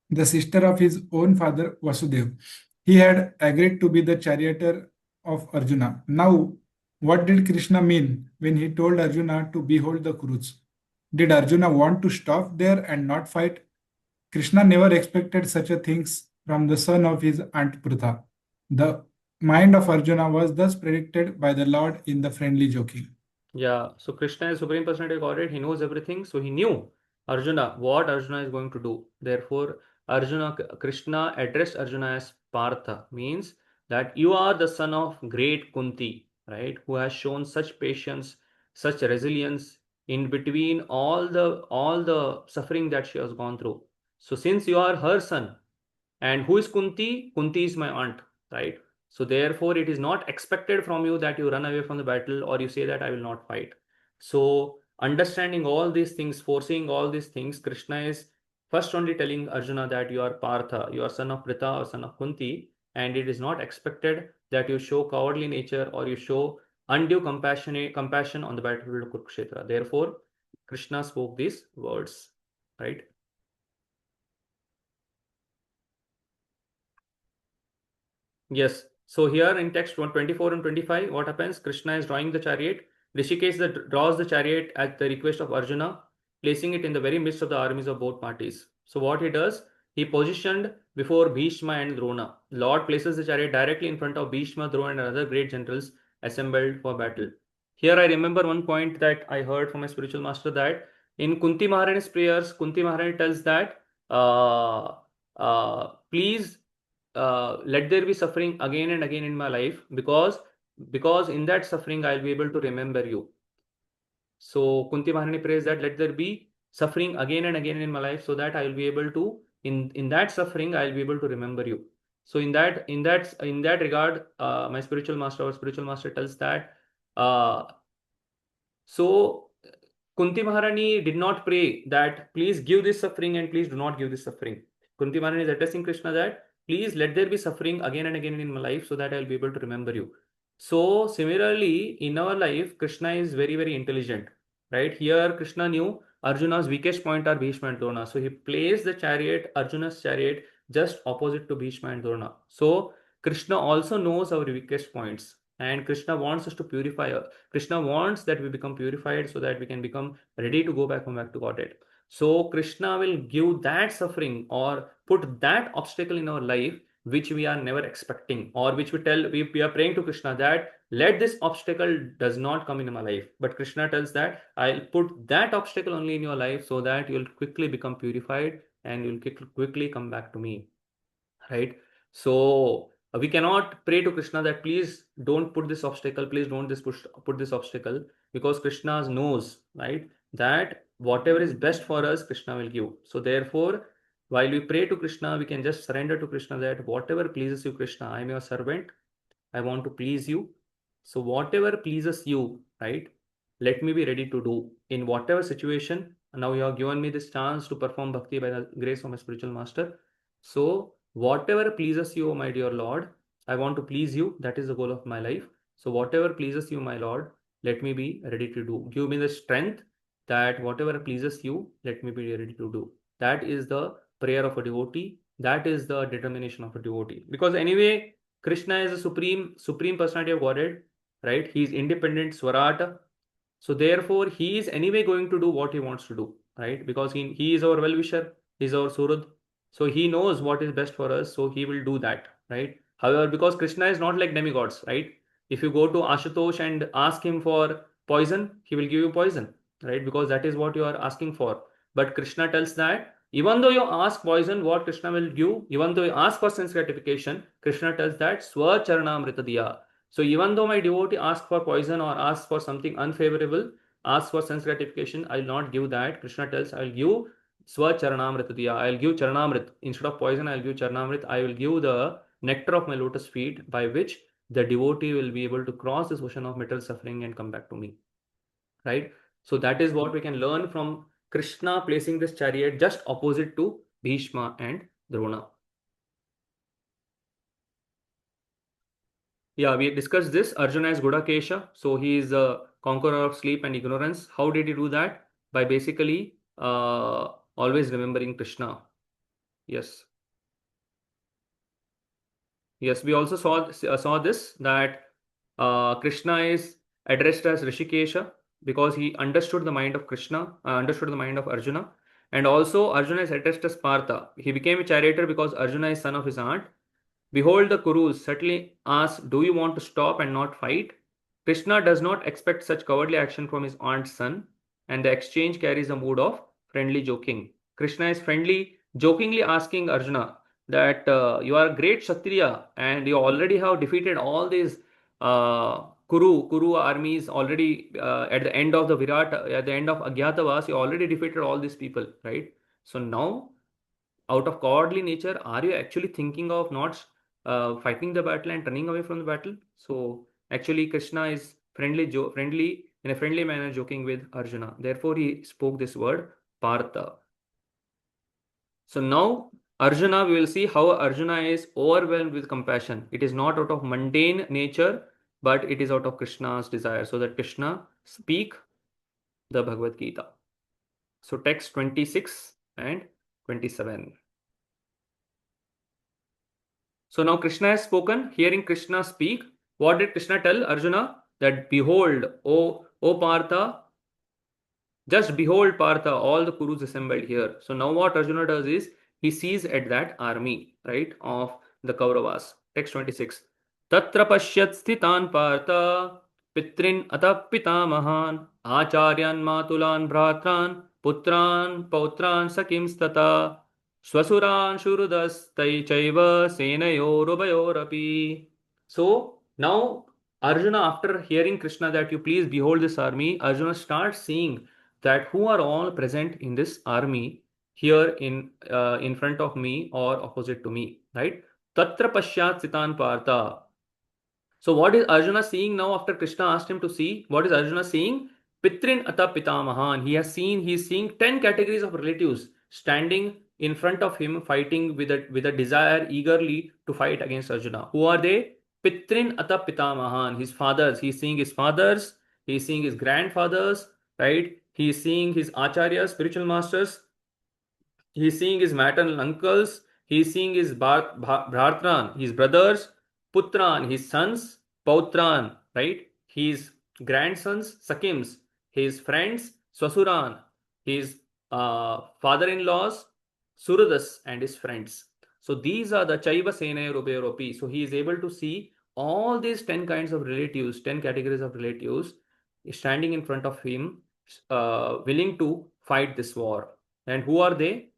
the sister of his own father Vasudeva, he had agreed to be the charioteer of Arjuna. Now, what did Krishna mean when he told Arjuna to behold the Kurus? Did Arjuna want to stop there and not fight? Krishna never expected such a things from the son of his aunt Prutha. The mind of Arjuna was thus predicted by the Lord in the friendly joking. Yeah, so Krishna is Supreme Personality of Godhead. He knows everything. So he knew Arjuna, what Arjuna is going to do. Therefore, Krishna addressed Arjuna as Partha, means that you are the son of great Kunti, right? Who has shown such patience, such resilience in between all the suffering that she has gone through. So since you are her son, and who is Kunti? Kunti is my aunt, right? So therefore, it is not expected from you that you run away from the battle or you say that I will not fight. So understanding all these things, foreseeing all these things, Krishna is first only telling Arjuna that you are Partha, you are son of Pritha or son of Kunti, and it is not expected that you show cowardly nature or you show undue compassion on the battlefield of Kurukshetra. Therefore, Krishna spoke these words, right? Yes. So here in text 124 and 25, what happens? Krishna is drawing the chariot. Rishikesh draws the chariot at the request of Arjuna, placing it in the very midst of the armies of both parties. So what he does, he positioned before Bhishma and Drona. Lord places the chariot directly in front of Bhishma, Drona, and other great generals assembled for battle. Here I remember one point that I heard from my spiritual master, that in Kunti Maharani's prayers, Kunti Maharani tells that, please let there be suffering again and again in my life, because in that suffering I'll be able to remember you. So Kunti Maharani prays that let there be suffering again and again in my life, so that I will be able to, in that suffering I'll be able to remember you. So in that regard, my spiritual master tells that, so Kunti Maharani did not pray that please give this suffering and please do not give this suffering. Kunti Maharani is addressing Krishna that please let there be suffering again and again in my life, so that I will be able to remember you. So similarly, in our life, Krishna is very, very intelligent, right? Here, Krishna knew Arjuna's weakest point are Bhishma and Drona. So he placed the chariot, Arjuna's chariot, just opposite to Bhishma and Drona. So Krishna also knows our weakest points, and Krishna wants us to purify. Krishna wants that we become purified, so that we can become ready to go back to Godhead. So Krishna will give that suffering or put that obstacle in our life which we are never expecting, or which we are praying to Krishna that let this obstacle does not come in my life. But Krishna tells that I'll put that obstacle only in your life, so that you'll quickly become purified and you'll quickly come back to me, right? So we cannot pray to Krishna that please don't put this obstacle, please don't put this obstacle, because Krishna knows, right, that whatever is best for us, Krishna will give. So therefore, while we pray to Krishna, we can just surrender to Krishna that whatever pleases you, Krishna, I am your servant, I want to please you. So whatever pleases you, right, let me be ready to do in whatever situation. Now you have given me this chance to perform bhakti by the grace of my spiritual master. So whatever pleases you, my dear Lord, I want to please you. That is the goal of my life. So whatever pleases you, my Lord, let me be ready to do. Give me the strength that whatever pleases you, let me be ready to do. That is the prayer of a devotee. That is the determination of a devotee. Because anyway, Krishna is the supreme personality of Godhead, right? He is independent, Swarata. So therefore, he is anyway going to do what he wants to do, right? Because he is our well-wisher, he is our Surud. So he knows what is best for us, so he will do that, right? However, because Krishna is not like demigods, right? If you go to Ashutosh and ask him for poison, he will give you poison, right? Because that is what you are asking for. But Krishna tells that even though you ask poison, what Krishna will give, even though you ask for sense gratification, Krishna tells that Swa Charanamrita Diya. So even though my devotee asks for poison or asks for something unfavorable, asks for sense gratification, I will not give that. Krishna tells I will give Swa Charanamrita Diya. I will give Charanamrit. Instead of poison, I will give Charanamrit. I will give the nectar of my lotus feet, by which the devotee will be able to cross this ocean of material suffering and come back to me, right? So that is what we can learn from Krishna placing this chariot just opposite to Bhishma and Drona. Yeah, we discussed this. Arjuna is Gudakesha, so he is a conqueror of sleep and ignorance. How did he do that? By basically always remembering Krishna. Yes. Yes, we also saw this, that Krishna is addressed as Rishikesha because he understood the mind of Krishna, understood the mind of Arjuna. And also Arjuna is addressed as Partha. He became a charioteer because Arjuna is son of his aunt. Behold, the Kurus subtly ask, do you want to stop and not fight? Krishna does not expect such cowardly action from his aunt's son, and the exchange carries a mood of friendly joking. Krishna is friendly, jokingly asking Arjuna that you are a great Kshatriya and you already have defeated all these Kuru armies already at the end of the at the end of Agyatavas, you already defeated all these people, right? So now, out of cowardly nature, are you actually thinking of not fighting the battle and running away from the battle? So actually, Krishna is friendly in a friendly manner, joking with Arjuna. Therefore, he spoke this word Partha. So now, Arjuna, we will see how Arjuna is overwhelmed with compassion. It is not out of mundane nature but it is out of Krishna's desire, so that Krishna speak the Bhagavad Gita. So text 26 and 27. So now Krishna has spoken. Hearing Krishna speak, what did Krishna tell Arjuna? That behold, O Partha, just behold Partha, all the Kurus assembled here. So now what Arjuna does is, he sees at that army, right, of the Kauravas. Text 26. Tatra pashyat sthitan Partha, pitrin ata pitamahan, acharyan matulan bhratran, putran pautran sakim stata, swasuran shurudastai chaiva senayorubayorapi. So now Arjuna, after hearing Krishna that you please behold this army, Arjuna starts seeing that who are all present in this army here in front of me or opposite to me, right? Tatra pashyat sitan partha. So what is Arjuna seeing now after Krishna asked him to see? What is Arjuna seeing? Pitrin ata pitamahan. He is seeing 10 categories of relatives standing in front of him, fighting with a desire eagerly to fight against Arjuna. Who are they? Pitrin ata pitamahan. His fathers. He is seeing his fathers. He is seeing his grandfathers, right? He is seeing his acharyas, spiritual masters. He is seeing his maternal uncles. He is seeing his bhartran, his brothers, putran, his sons, pautran, right? His grandsons, sakims, his friends, swasuran, his father-in-laws, surudas, and his friends. So these are the chaiva senaya rupayopi. So he is able to see all these 10 kinds of relatives, 10 categories of relatives standing in front of him, willing to fight this war. And who are they?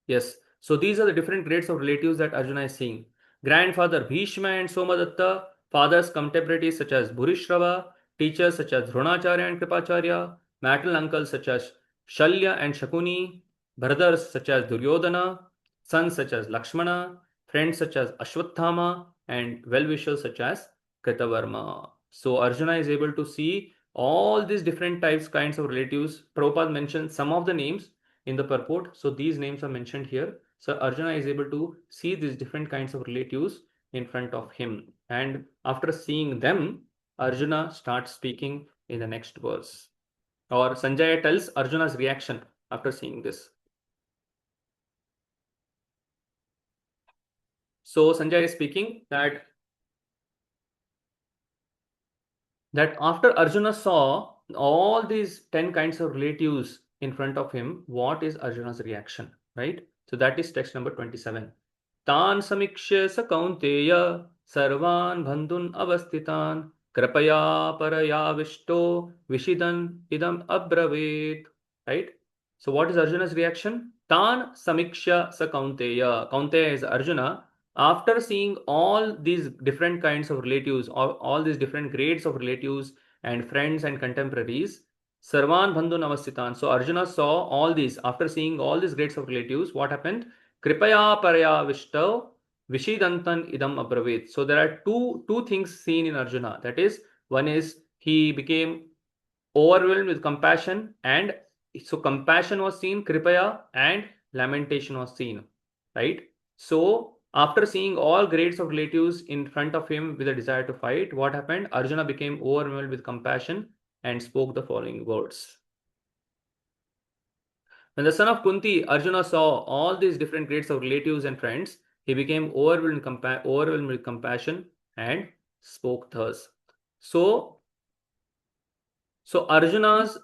Yes. So these are the different grades of relatives that Arjuna is seeing. Grandfather Bhishma and Somadatta, fathers contemporaries such as Bhurishrava, teachers such as Dronacharya and Kripacharya, maternal uncles such as Shalya and Shakuni, brothers such as Duryodhana, sons such as Lakshmana, friends such as Ashwatthama, and well-wishers such as Kritavarma. So Arjuna is able to see all these different kinds of relatives. Prabhupada mentioned some of the names in the purport. So these names are mentioned here. So Arjuna is able to see these different kinds of relatives in front of him. And after seeing them, Arjuna starts speaking in the next verse. Or Sanjaya tells Arjuna's reaction after seeing this. So Sanjaya is speaking that after Arjuna saw all these 10 kinds of relatives in front of him, what is Arjuna's reaction, right? So that is text number 27. Tan samikshya sa kaunteya sarvan bandhun avastitan krapaya paraya vishto vishidan idam abravit, right? So what is Arjuna's reaction? Tan samikshya sa kaunteya. Kaunteya is Arjuna. After seeing all these different kinds of relatives, all these different grades of relatives and friends and contemporaries, Sarvan Bandhu Navasitan. So Arjuna saw all these. After seeing all these grades of relatives, what happened? Kripaya Paraya Vishtav Vishidantan Idam Abravit. So there are two things seen in Arjuna. That is, one is he became overwhelmed with compassion, and so compassion was seen, Kripaya, and lamentation was seen, right? So after seeing all grades of relatives in front of him with a desire to fight, what happened? Arjuna became overwhelmed with compassion and spoke the following words. When the son of Kunti, Arjuna, saw all these different grades of relatives and friends, he became overwhelmed with compassion and spoke thus. So Arjuna's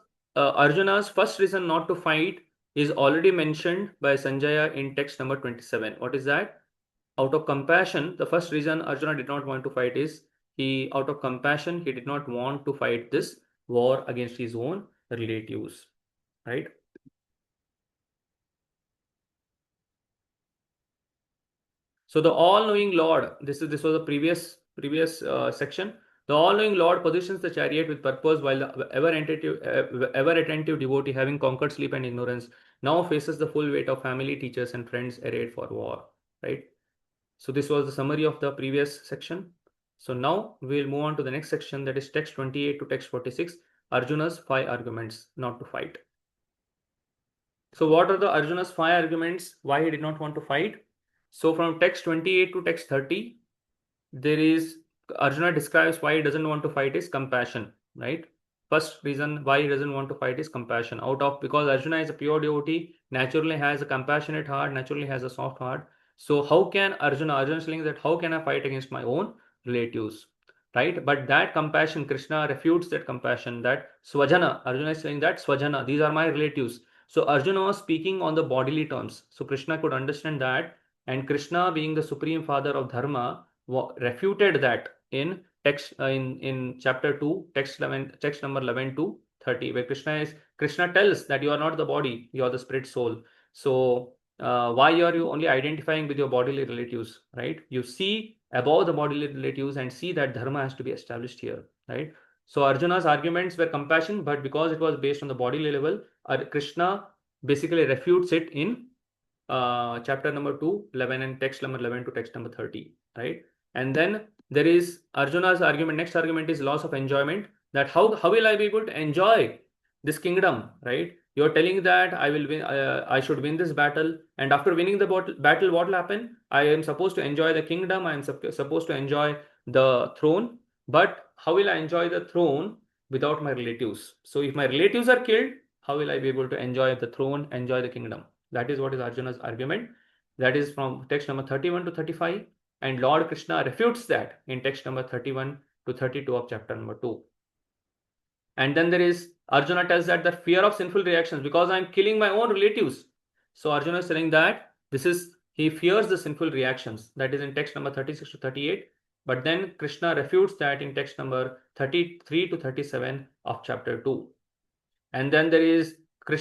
first reason not to fight is already mentioned by Sanjaya in text number 27. What is that? Out of compassion, the first reason Arjuna did not want to fight is out of compassion, he did not want to fight this war against his own relatives, right? So the all-knowing Lord, this was the previous section. The all-knowing Lord positions the chariot with purpose, while the ever-attentive devotee, having conquered sleep and ignorance, now faces the full weight of family, teachers, and friends arrayed for war, right? So this was the summary of the previous section. So now we'll move on to the next section, that is text 28 to text 46, Arjuna's 5 arguments not to fight. So what are the Arjuna's 5 arguments why he did not want to fight? So from text 28 to text 30, there is Arjuna describes why he doesn't want to fight is compassion, right? First reason why he doesn't want to fight is compassion. Because Arjuna is a pure devotee, naturally has a compassionate heart, naturally has a soft heart. So how can Arjuna is saying that how can I fight against my own relatives, right? But that compassion, Krishna refutes that compassion, that Swajana, Arjuna is saying that Swajana, these are my relatives. So Arjuna was speaking on the bodily terms. So Krishna could understand that, and Krishna, being the supreme father of Dharma, refuted that in text in chapter 2, text number 11 to 30, where Krishna tells that you are not the body, you are the spirit soul. So why are you only identifying with your bodily relatives, right? You see above the bodily relatives and see that dharma has to be established here, right? So Arjuna's arguments were compassion, but because it was based on the bodily level, Krishna basically refutes it in chapter number 2, 11, and text number 11 to text number 30, right? And then there is Arjuna's argument. Next argument is loss of enjoyment. That how will I be able to enjoy this kingdom, right? You're telling that I will win, I should win this battle, and after winning the battle, what will happen? I am supposed to enjoy the kingdom. I am supposed to enjoy the throne. But how will I enjoy the throne without my relatives? So if my relatives are killed, how will I be able to enjoy the throne, enjoy the kingdom? That is what is Arjuna's argument. That is from text number 31 to 35. And Lord Krishna refutes that in text number 31 to 32 of chapter number 2. And then there is Arjuna tells that the fear of sinful reactions, because I am killing my own relatives. So Arjuna is saying that he fears the sinful reactions. That is in text number 36 to 38. But then Krishna refutes that in text number 33 to 37 of chapter 2. And then there is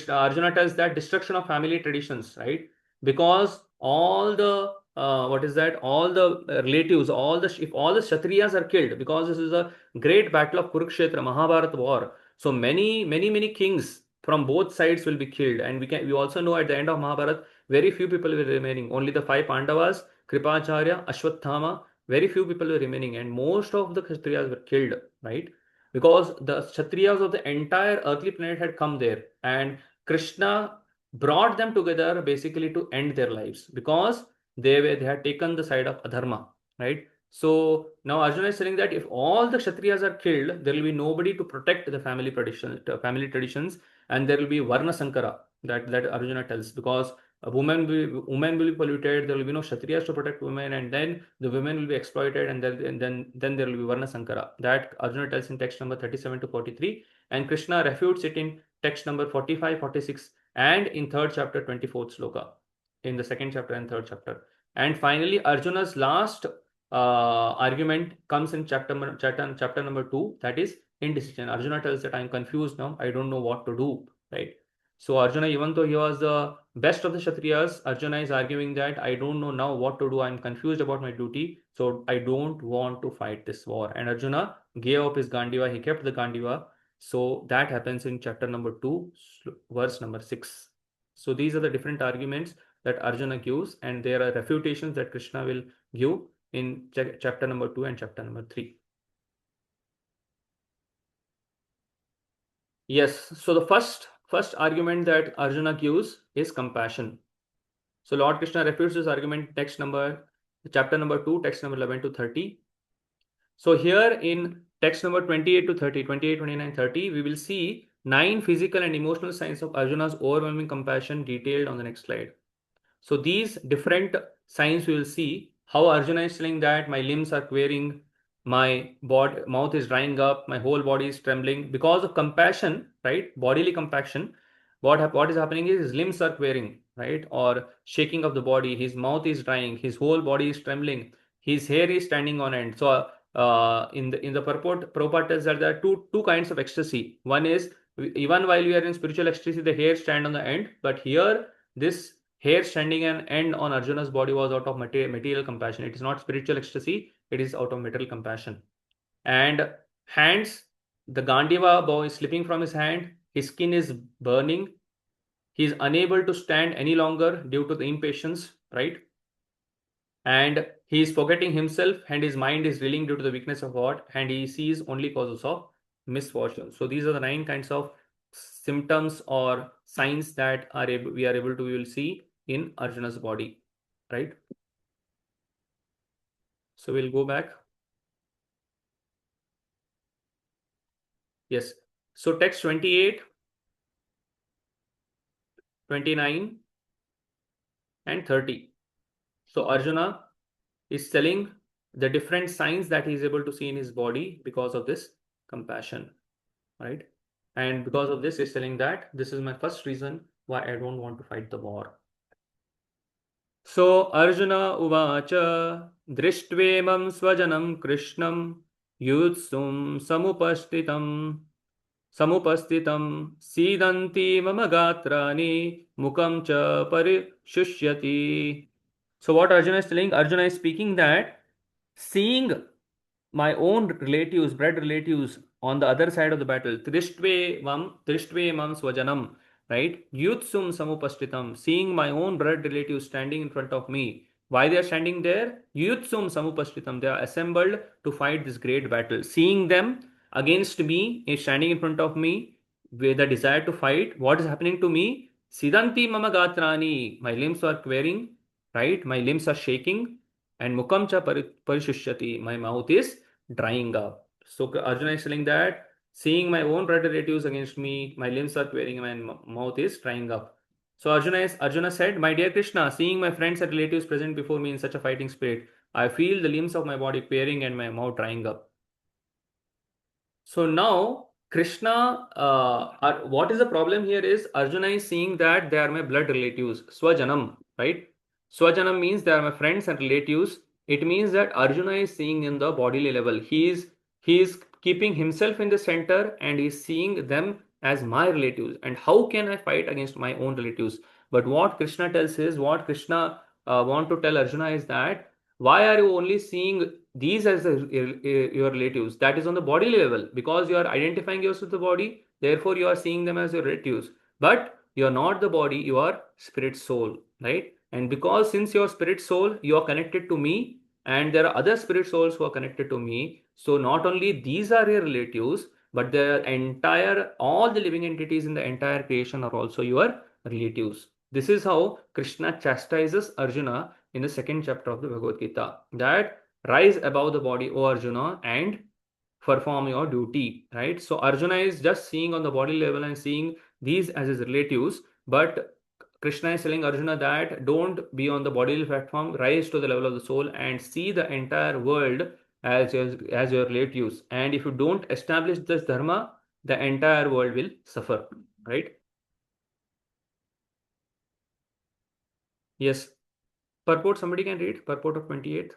Arjuna tells that destruction of family traditions, right? Because all the all the relatives, if all the Kshatriyas are killed, because this is a great battle of Kurukshetra, Mahabharata war. So many kings from both sides will be killed, and we also know at the end of Mahabharata, very few people were remaining. Only the 5 Pandavas, Kripacharya, Ashwathama, very few people were remaining, and most of the Kshatriyas were killed, right? Because the Kshatriyas of the entire earthly planet had come there, and Krishna brought them together basically to end their lives, because they had taken the side of adharma, right? So now Arjuna is saying that if all the Kshatriyas are killed, there will be nobody to protect the family traditions, and there will be Varna Sankara, that Arjuna tells, because women will be polluted, there will be no Kshatriyas to protect women, and then the women will be exploited, and then there will be Varna Sankara. That Arjuna tells in text number 37 to 43, and Krishna refutes it in text number 45, 46, and in 3rd chapter, 24th sloka, in the 2nd chapter and 3rd chapter. And finally, Arjuna's last argument comes in chapter number 2, that is indecision. Arjuna tells that I am confused now, I don't know what to do, right? So Arjuna, even though he was the best of the Kshatriyas, Arjuna is arguing that I don't know now what to do, I am confused about my duty, so I don't want to fight this war. And Arjuna gave up his Gandiva, he kept the Gandiva. So that happens in chapter number 2, verse number 6. So these are the different arguments that Arjuna gives, and there are refutations that Krishna will give in chapter number 2 and chapter number 3. Yes, so the first argument that Arjuna gives is compassion. So Lord Krishna refutes this argument chapter number 2, text number 11 to 30. So here in text number 28 to 30, 28, 29, 30, we will see 9 physical and emotional signs of Arjuna's overwhelming compassion detailed on the next slide. So these different signs we will see how Arjuna is telling that my limbs are quivering, my mouth is drying up, my whole body is trembling because of compassion, right? Bodily compassion. What is happening is his limbs are quivering, right? Or shaking of the body, his mouth is drying, his whole body is trembling, his hair is standing on end. So in the purport, Prabhupada tells that there are two kinds of ecstasy. One is even while we are in spiritual ecstasy, the hair stand on the end, but here this hair standing an end on Arjuna's body was out of material compassion. It is not spiritual ecstasy, it is out of material compassion. And hands, the Gandiva bow is slipping from his hand, his skin is burning, he is unable to stand any longer due to the impatience, right? And he is forgetting himself, and his mind is reeling due to the weakness of heart, and he sees only causes of misfortune. So these are the 9 kinds of symptoms or signs that we will see in Arjuna's body, right? So we'll go back. Yes. So text 28, 29 and 30. So Arjuna is telling the different signs that he is able to see in his body because of this compassion, right? And because of this, he's telling that this is my first reason why I don't want to fight the war. So Arjuna uvacha drishtvemam svajanam krishnam yutsum samupastitam sidanti mama gatrani mukam cha parishusyati. So what Arjuna is telling, Arjuna is speaking that seeing my own relatives, blood relatives on the other side of the battle, Trishtve mam swajanam, right? Yutsum samupastitam, seeing my own blood relatives standing in front of me. Why they are standing there? Yutsum samupastitam, they are assembled to fight this great battle. Seeing them against me, is standing in front of me with the desire to fight. What is happening to me? Sidanti mama gatrani, my limbs are quivering, right? My limbs are shaking, and mukam cha parishishyati, my mouth is drying up. So Arjuna is telling that seeing my own blood relatives against me, my limbs are quivering, my mouth is drying up. So Arjuna said, my dear Krishna, seeing my friends and relatives present before me in such a fighting spirit, I feel the limbs of my body quivering and my mouth drying up. So now Krishna, what is the problem here is Arjuna is seeing that they are my blood relatives, Swajanam, right? Swajanam means they are my friends and relatives. It means that Arjuna is seeing in the bodily level. He is keeping himself in the center and is seeing them as my relatives. And how can I fight against my own relatives? But what Krishna tells is, what Krishna want to tell Arjuna is that why are you only seeing these as your relatives? That is on the bodily level, because you are identifying yourself with the body, therefore you are seeing them as your relatives. But you are not the body, you are spirit soul, right? And because since your spirit soul, you are connected to me, and there are other spirit souls who are connected to me. So not only these are your relatives, but all the living entities in the entire creation are also your relatives. This is how Krishna chastises Arjuna in the second chapter of the Bhagavad Gita, that rise above the body, O Arjuna, and perform your duty, right? So Arjuna is just seeing on the body level and seeing these as his relatives, but Krishna is telling Arjuna that don't be on the bodily platform, rise to the level of the soul and see the entire world as your relatives. And if you don't establish this dharma, the entire world will suffer, right? Yes. Purport, somebody can read purport of 28th.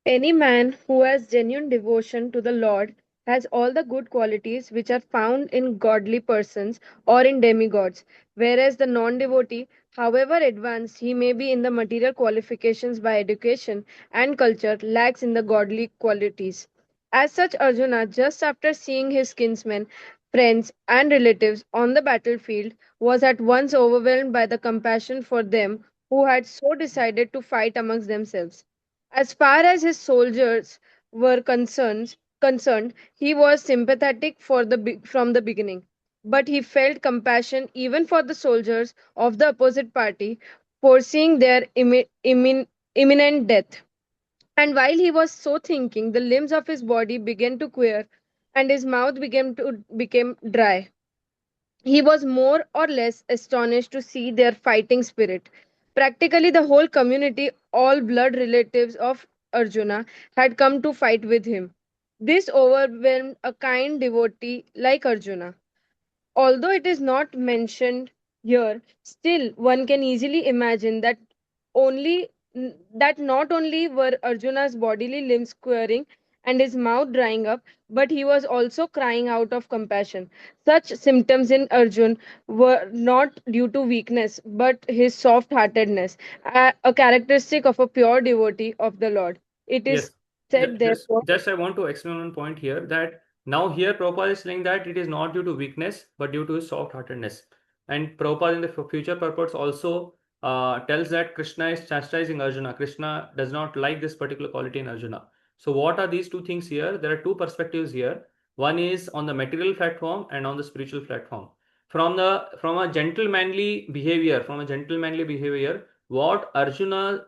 Any man who has genuine devotion to the Lord has all the good qualities which are found in godly persons or in demigods, whereas the non devotee, however advanced he may be in the material qualifications by education and culture, lacks in the godly qualities. As such, Arjuna, just after seeing his kinsmen, friends, and relatives on the battlefield, was at once overwhelmed by the compassion for them who had so decided to fight amongst themselves. As far as his soldiers were concerned, he was sympathetic from the beginning. But he felt compassion even for the soldiers of the opposite party, foreseeing their imminent death. And while he was so thinking, the limbs of his body began to quiver, and his mouth began to become dry. He was more or less astonished to see their fighting spirit. Practically, the whole community, all blood relatives of Arjuna, had come to fight with him. This overwhelmed a kind devotee like Arjuna. Although it is not mentioned here, still one can easily imagine only that not only were Arjuna's bodily limbs quivering and his mouth drying up, but he was also crying out of compassion. Such symptoms in Arjun were not due to weakness, but his soft heartedness, a characteristic of a pure devotee of the Lord. It Yes. is said, therefore, Just I want to explain one point here, that now here Prabhupada is saying that it is not due to weakness but due to his soft-heartedness. And Prabhupada in the future purports also tells that Krishna is chastising Arjuna. Krishna does not like this particular quality in Arjuna. So what are these two things here? There are two perspectives here. One is on the material platform and on the spiritual platform. From a gentlemanly behavior, what Arjuna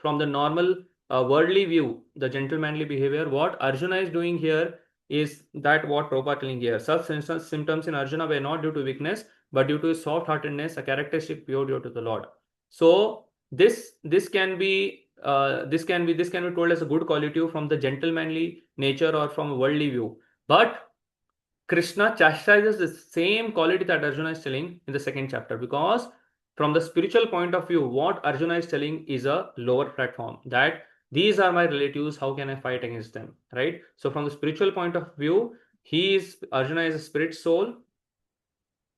from the normal worldly view, the gentlemanly behavior, what Arjuna is doing here is that what Prabhupada telling here. Such symptoms in Arjuna were not due to weakness, but due to his soft-heartedness, a characteristic pure due to the Lord. So this can be told as a good quality from the gentlemanly nature or from a worldly view. But Krishna chastises the same quality that Arjuna is telling in the second chapter, because from the spiritual point of view, what Arjuna is telling is a lower platform, that these are my relatives, how can I fight against them, right? So from the spiritual point of view, Arjuna is a spirit soul,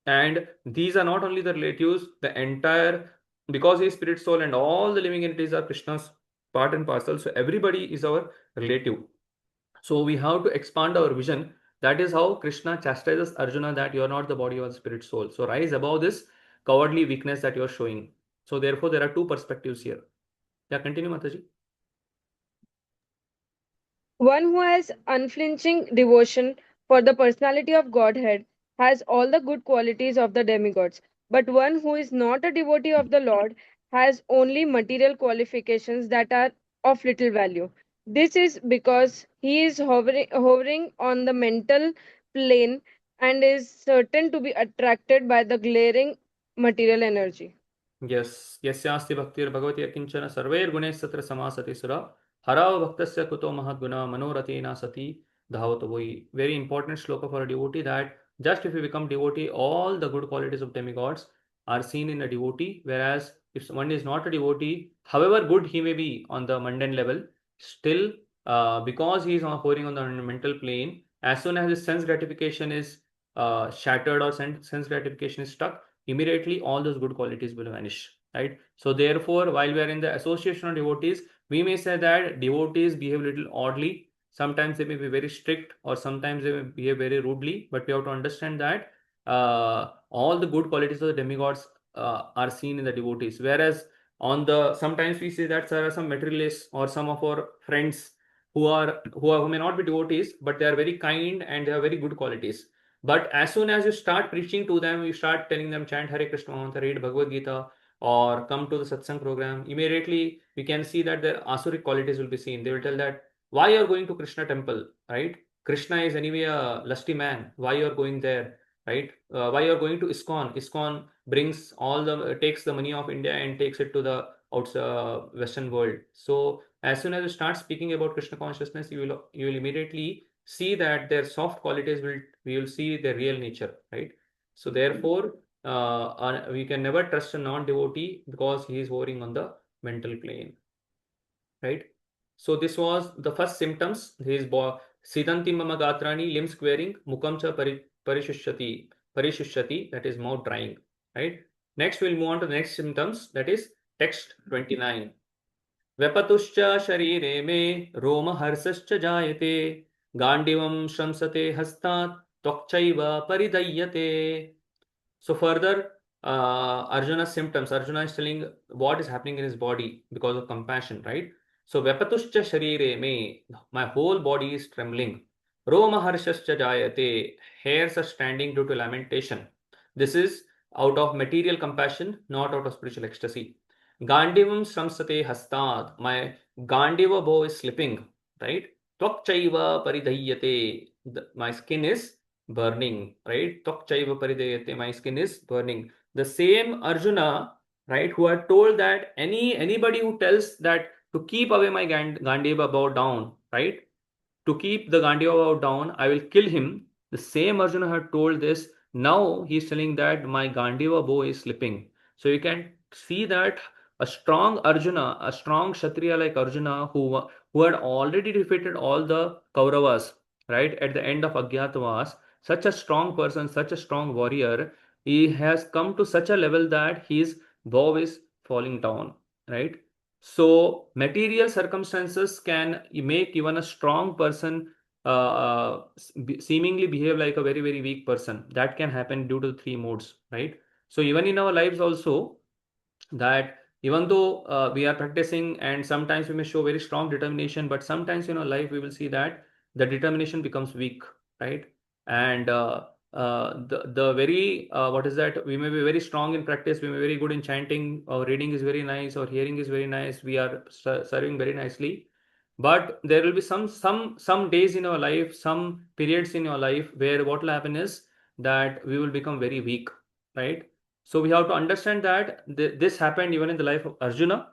and these are not only the relatives, the entire, because he is spirit soul and all the living entities are Krishna's part and parcel, so everybody is our relative. So we have to expand our vision. That is how Krishna chastises Arjuna, that you are not the body, you are the spirit soul. So rise above this cowardly weakness that you are showing. So therefore there are two perspectives here. Yeah, continue, Mataji. One who has unflinching devotion for the personality of Godhead has all the good qualities of the demigods, but one who is not a devotee of the Lord has only material qualifications that are of little value. This is because he is hovering on the mental plane and is certain to be attracted by the glaring material energy. Yes, yasyaasti bhaktir bhagavati akinchana sarvair gunesh satra samasati sura harav bhaktasya kuto mahadguna manorathena sati dhavato voi. Very important shloka for a devotee, that just if you become devotee, all the good qualities of demigods are seen in a devotee, whereas if one is not a devotee, however good he may be on the mundane level, still because he is hovering on the mental plane, as soon as his sense gratification is shattered or sense gratification is stuck, immediately all those good qualities will vanish, right? So therefore, while we are in the association of devotees, we may say that devotees behave a little oddly. Sometimes they may be very strict, or sometimes they may behave very rudely, but we have to understand that all the good qualities of the demigods are seen in the devotees. Whereas sometimes we see that there are some materialists or some of our friends who may not be devotees, but they are very kind and they have very good qualities. But as soon as you start preaching to them, you start telling them chant Hare Krishna mantra, read Bhagavad Gita, or come to the satsang program, immediately we can see that their asuric qualities will be seen. They will tell that why you are going to Krishna temple, right? Krishna is anyway a lusty man. Why you are going there, right? Why you are going to ISKCON? ISKCON takes the money of India and takes it to the outside Western world. So as soon as you start speaking about Krishna consciousness, you will immediately see that their soft qualities we will see their real nature, right? So therefore we can never trust a non-devotee because he is hovering on the mental plane, right? So this was the first symptoms. His sidanti mama gatrani, limb squaring, mukam cha parishushati, that is mouth drying, right? Next we'll move on to the next symptoms, that is text 29. व्यपतुश्च शरीरे मे रोमहर्षश्च जायते गांडीवं श्रंसते हस्तात् त्वक्चैव परिदह्यते. So further, Arjuna's symptoms. Arjuna is telling what is happening in his body because of compassion, right? So Vyapatuscha sharire me, my whole body is trembling. Roma harshascha jayate, hairs are standing due to lamentation. This is out of material compassion, not out of spiritual ecstasy. Gandivam samsate hastad, my Gandiva bow is slipping, right? Tvakchaiva paridahyate, my skin is burning, right? Tvakchaiva paridayate, my skin is burning. The same Arjuna, right, who had told that anybody who tells that to keep away my Gandiva bow down, right? To keep the Gandiva bow down, I will kill him. The same Arjuna had told this. Now he is telling that my Gandiva bow is slipping. So you can see that a strong Arjuna, a strong Kshatriya like Arjuna, who had already defeated all the Kauravas, right, at the end of Agyatavas, such a strong person, such a strong warrior, he has come to such a level that his bow is falling down, right? So material circumstances can make even a strong person seemingly behave like a very, very weak person. That can happen due to three modes, right? So even in our lives also, that even though we are practicing and sometimes we may show very strong determination, but sometimes in our life we will see that the determination becomes weak, right? And the very what is that? We may be very strong in practice. We may be very good in chanting. Our reading is very nice. Our hearing is very nice. We are serving very nicely. But there will be some days in our life, some periods in your life where what will happen is that we will become very weak, right? So we have to understand that this happened even in the life of Arjuna,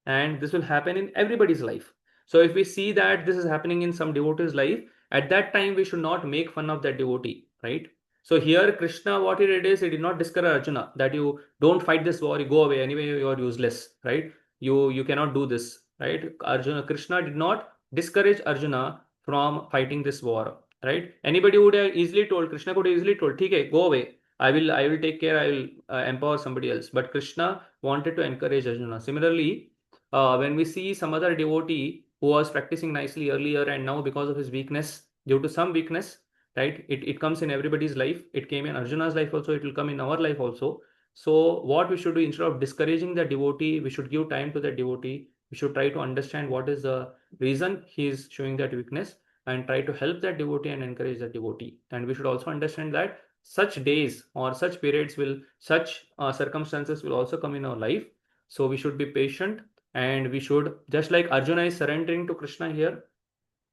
and this will happen in everybody's life. So if we see that this is happening in some devotee's life, at that time we should not make fun of that devotee, right? So here Krishna, what he did is he did not discourage Arjuna that you don't fight this war, you go away, anyway you are useless, right? You cannot do this, right? Krishna did not discourage Arjuna from fighting this war, right? Anybody would have easily told, Krishna could have easily told, okay, go away, I will take care, I will empower somebody else. But Krishna wanted to encourage Arjuna. Similarly, when we see some other devotee who was practicing nicely earlier and now because of his weakness, due to some weakness, right, it comes in everybody's life. It came in Arjuna's life also, it will come in our life also. So what we should do, instead of discouraging the devotee, we should give time to the devotee. We should try to understand what is the reason he is showing that weakness and try to help that devotee and encourage that devotee. And we should also understand that such days or such periods such circumstances will also come in our life. So we should be patient, and we should, just like Arjuna is surrendering to Krishna here,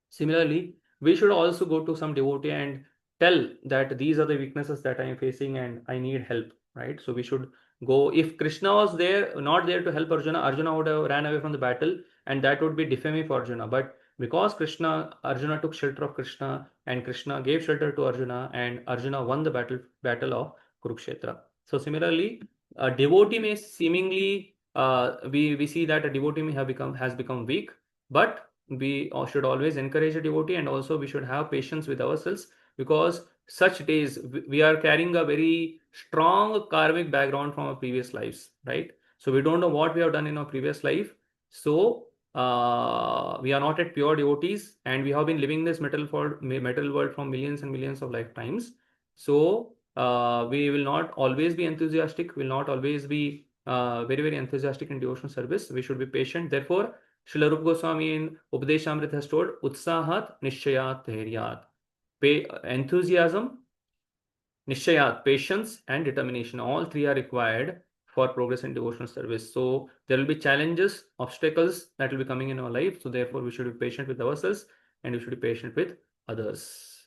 similarly we should also go to some devotee and tell that these are the weaknesses that I am facing and I need help, right? So we should go. If Krishna was not there to help Arjuna would have ran away from the battle, and that would be defaming for Arjuna. But because Arjuna took shelter of Krishna, and Krishna gave shelter to Arjuna, and Arjuna won the battle of Kurukshetra. So similarly, a devotee may seemingly we see that a devotee may has become weak, but we should always encourage a devotee, and also we should have patience with ourselves, because such days we are carrying a very strong karmic background from our previous lives, right? So we don't know what we have done in our previous life. So we are not yet pure devotees, and we have been living this material world from millions and millions of lifetimes. So we will not always be enthusiastic, will not always be very, very enthusiastic in devotional service. We should be patient. Therefore, Srila Rupa Goswami in Upadeshamrita has told, Utsahat Nishchayat Dhairyat. Enthusiasm, Nishchayat, patience, and determination. All three are required for progress in devotional service. So there will be challenges, obstacles that will be coming in our life. So therefore, we should be patient with ourselves, and we should be patient with others.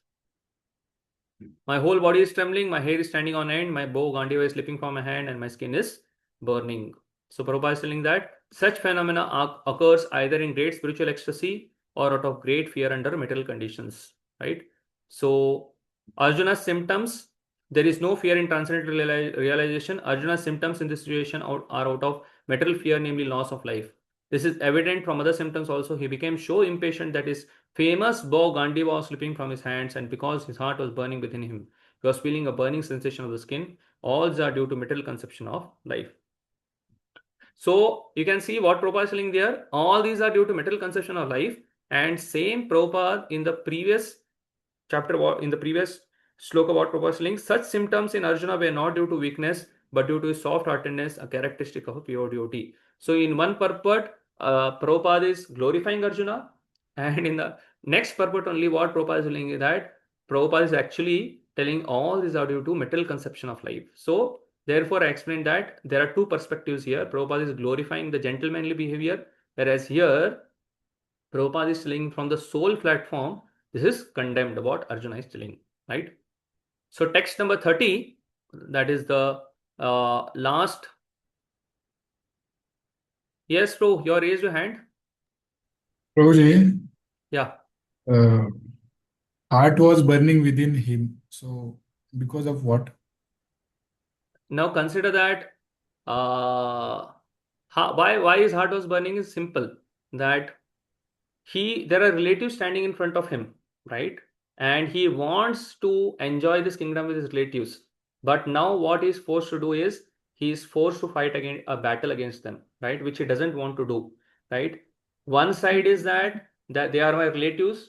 My whole body is trembling, my hair is standing on end, my bow Gandiva is slipping from my hand, and my skin is burning. So Prabhupada is telling that such phenomena occurs either in great spiritual ecstasy or out of great fear under material conditions, right? So Arjuna's symptoms, there is no fear in transcendental realization. Arjuna's symptoms in this situation are out of material fear, namely loss of life. This is evident from other symptoms also. He became so impatient that his famous bow Gandhi was slipping from his hands, and because his heart was burning within him, he was feeling a burning sensation of the skin. All these are due to material conception of life. So you can see what Prabhupada is telling there. All these are due to material conception of life. And same Prabhupada in the previous chapter, in the previous sloka, what Prabhupada is telling, such symptoms in Arjuna were not due to weakness, but due to his soft-heartedness, a characteristic of a pure devotee. So in one purport, Prabhupada is glorifying Arjuna, and in the next purport only, what Prabhupada is telling is that Prabhupada is actually telling all these are due to material conception of life. So therefore, I explained that there are two perspectives here. Prabhupada is glorifying the gentlemanly behavior, whereas here Prabhupada is telling from the soul platform, this is condemned, what Arjuna is telling, right? So text number 30, that is the last. Yes, Prabhu, you raised your hand. Prabhuji, Yeah. Heart was burning within him. So because of what? Now consider that why his heart was burning is simple, that there are relatives standing in front of him, right? And he wants to enjoy this kingdom with his relatives. But now what he's forced to do is he is forced to fight against a battle against them, right? Which he doesn't want to do, right? One side is that they are my relatives.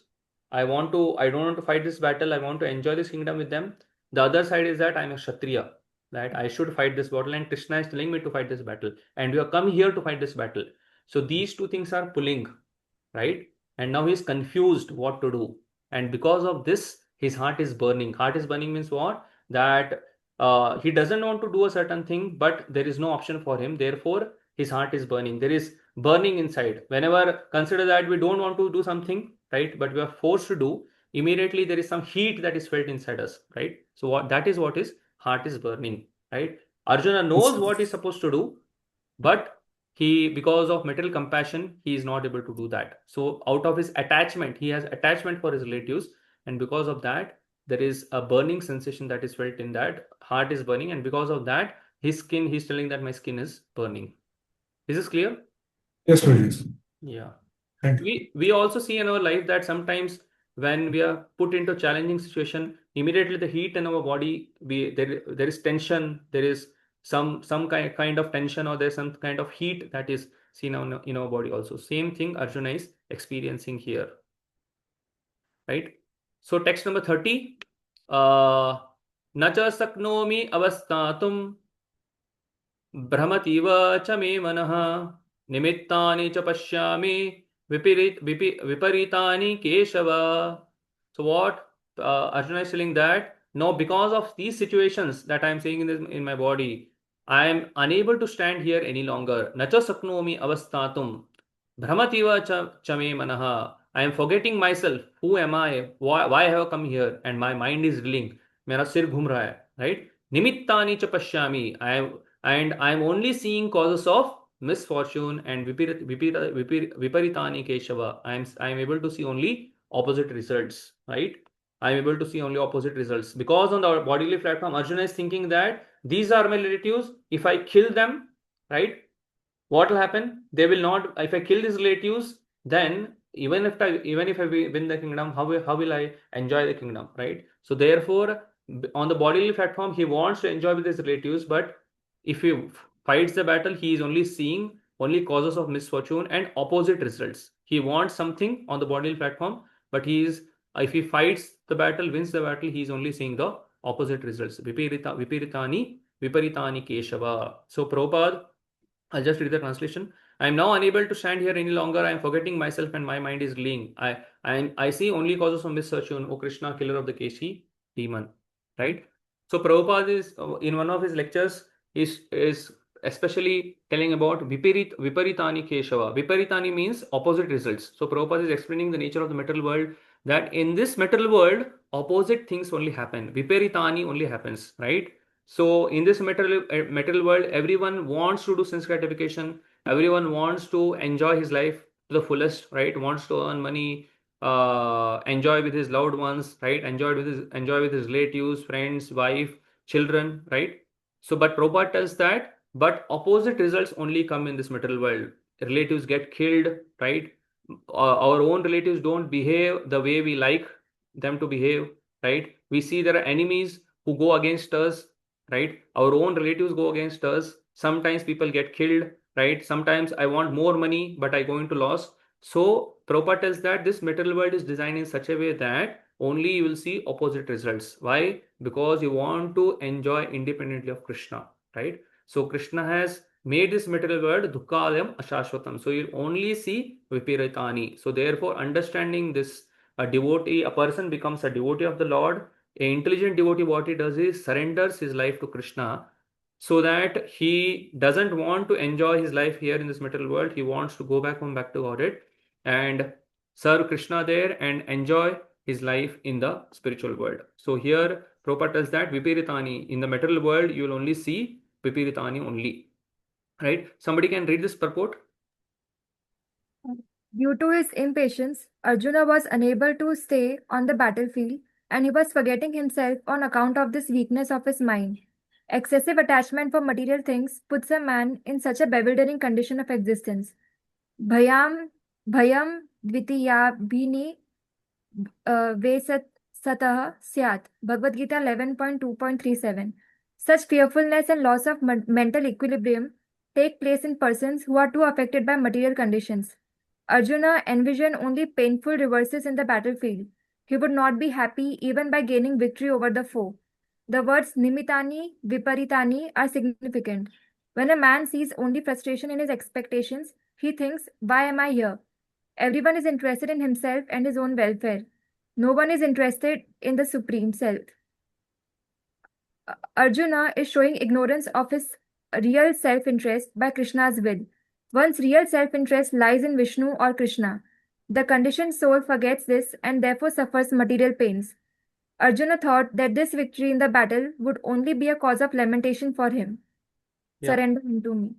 I don't want to fight this battle. I want to enjoy this kingdom with them. The other side is that I'm a Kshatriya, that I should fight this battle, and Krishna is telling me to fight this battle, and we have come here to fight this battle. So these two things are pulling, right? And now he's confused what to do, and because of this his heart is burning. Heart is burning means what? That he doesn't want to do a certain thing, but there is no option for him. Therefore, his heart is burning. There is burning inside. Whenever consider that we don't want to do something, right? But we are forced to do, immediately there is some heat that is felt inside us, right? So what is heart is burning, right? Arjuna knows what he's supposed to do, but he, because of material compassion, he is not able to do that. So out of his attachment, he has attachment for his relatives, and because of that, there is a burning sensation that is felt in that heart is burning, and because of that, his skin, he's telling that my skin is burning. Is this clear? Yes, Guruji. Yeah. Thank you. We also see in our life that sometimes when we are put into challenging situation, immediately the heat in our body, there is tension, there is some kind of tension, or there's some kind of heat that is seen in our body also. Same thing Arjuna is experiencing here, right? So text number 30, nacha saknomi avastatum भ्रमतीव च मे मनः निमित्तानि च पश्यामि विपरीतानि Keshav. So what Arjuna is telling that, no, because of these situations that I am seeing in my body, I am unable to stand here any longer. Nacha saknomi avastatum Brahmativa cha me manaha. I am forgetting myself. Who am I? Why have I come here? And my mind is reeling. मेरा सिर घूम रहा है, right? निमित्तानि च पश्यामि. I am only seeing causes of misfortune and viparitani keshava. I am able to see only opposite results, right? I am able to see only opposite results, because on the bodily platform, Arjuna is thinking that these are my relatives. If I kill them, right, what will happen? They will not. If I kill these relatives, then even if I win the kingdom, how will I enjoy the kingdom, right? So therefore, on the bodily platform, he wants to enjoy with his relatives, but if he fights the battle, he is only seeing only causes of misfortune and opposite results. He wants something on the bodily platform, but if he fights the battle, wins the battle, he is only seeing the opposite results. Viparitani keshava. So Prabhupada, I'll just read the translation. I am now unable to stand here any longer. I am forgetting myself and my mind is reeling. I see only causes of misfortune, O Krishna, killer of the Keshi demon. Right? So Prabhupada is, in one of his lectures, is especially telling about Viparitani Keshava. Viparitani means opposite results. So Prabhupada is explaining the nature of the material world, that in this material world, opposite things only happen. Viparitani only happens, right? So in this material world, everyone wants to do sense gratification. Everyone wants to enjoy his life to the fullest, right? Wants to earn money, enjoy with his loved ones, right? Enjoy with his relatives, friends, wife, children, right? So, but Prabhupada tells that, but opposite results only come in this material world. Relatives get killed, right? Our own relatives don't behave the way we like them to behave, right? We see there are enemies who go against us, right? Our own relatives go against us. Sometimes people get killed, right? Sometimes I want more money, but I go into loss. So Prabhupada tells that this material world is designed in such a way that only you will see opposite results. Why? Because you want to enjoy independently of Krishna, right? So Krishna has made this material world dukkhalayam ashashvatam. So you only see viparitani. So therefore, understanding this, a person becomes a devotee of the Lord. An intelligent devotee, what he does is surrenders his life to Krishna, so that he doesn't want to enjoy his life here in this material world. He wants to go back to Godhead and serve Krishna there and enjoy his life in the spiritual world. So here Prabhupada tells that Viparitani, in the material world, you will only see Viparitani only. Right? Somebody can read this purport. Due to his impatience, Arjuna was unable to stay on the battlefield and he was forgetting himself on account of this weakness of his mind. Excessive attachment for material things puts a man in such a bewildering condition of existence. Bhayam dvitiyabhini vesat satah syat. Bhagavad Gita 11.2.37. Such fearfulness and loss of mental equilibrium take place in persons who are too affected by material conditions. Arjuna envisioned only painful reverses in the battlefield. He would not be happy even by gaining victory over the foe. The words nimitani, viparitani are significant. When a man sees only frustration in his expectations, he thinks, why am I here? Everyone is interested in himself and his own welfare. No one is interested in the Supreme Self. Arjuna is showing ignorance of his real self-interest by Krishna's will. One's real self-interest lies in Vishnu or Krishna. The conditioned soul forgets this and therefore suffers material pains. Arjuna thought that this victory in the battle would only be a cause of lamentation for him. Yeah. Surrender unto me.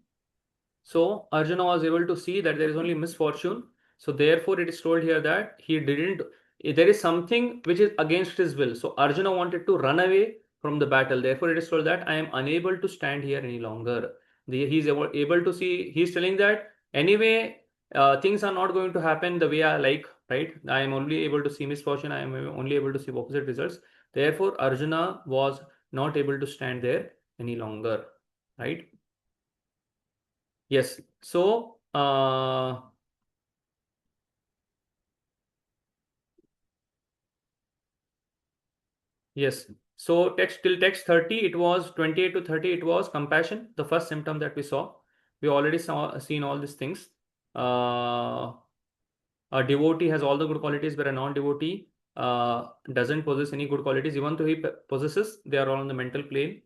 So Arjuna was able to see that there is only misfortune. So therefore it is told here that he didn't, there is something which is against his will. So Arjuna wanted to run away from the battle. Therefore it is told that I am unable to stand here any longer. He's able to see, he's telling that anyway, things are not going to happen the way I like, right? I am only able to see misfortune. I am only able to see opposite results. Therefore Arjuna was not able to stand there any longer, right? Yes. So, yes. So text till text 30, it was 28 to 30, it was compassion, the first symptom that we saw. We already seen all these things. A devotee has all the good qualities, but a non-devotee doesn't possess any good qualities. Even though he possesses, they are all on the mental plane.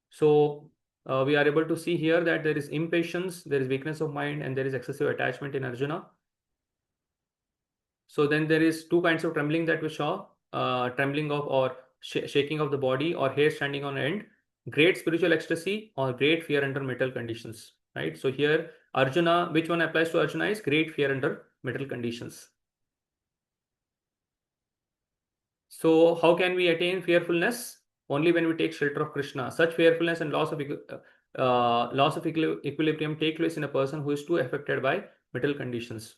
So we are able to see here that there is impatience, there is weakness of mind, and there is excessive attachment in Arjuna. So then there is two kinds of trembling that we saw, trembling of or shaking of the body or hair standing on end, great spiritual ecstasy or great fear under mental conditions, right? So here Arjuna, which one applies to Arjuna is great fear under mental conditions. So how can we attain fearfulness? Only when we take shelter of Krishna. Such fearfulness and loss of equilibrium take place in a person who is too affected by mental conditions,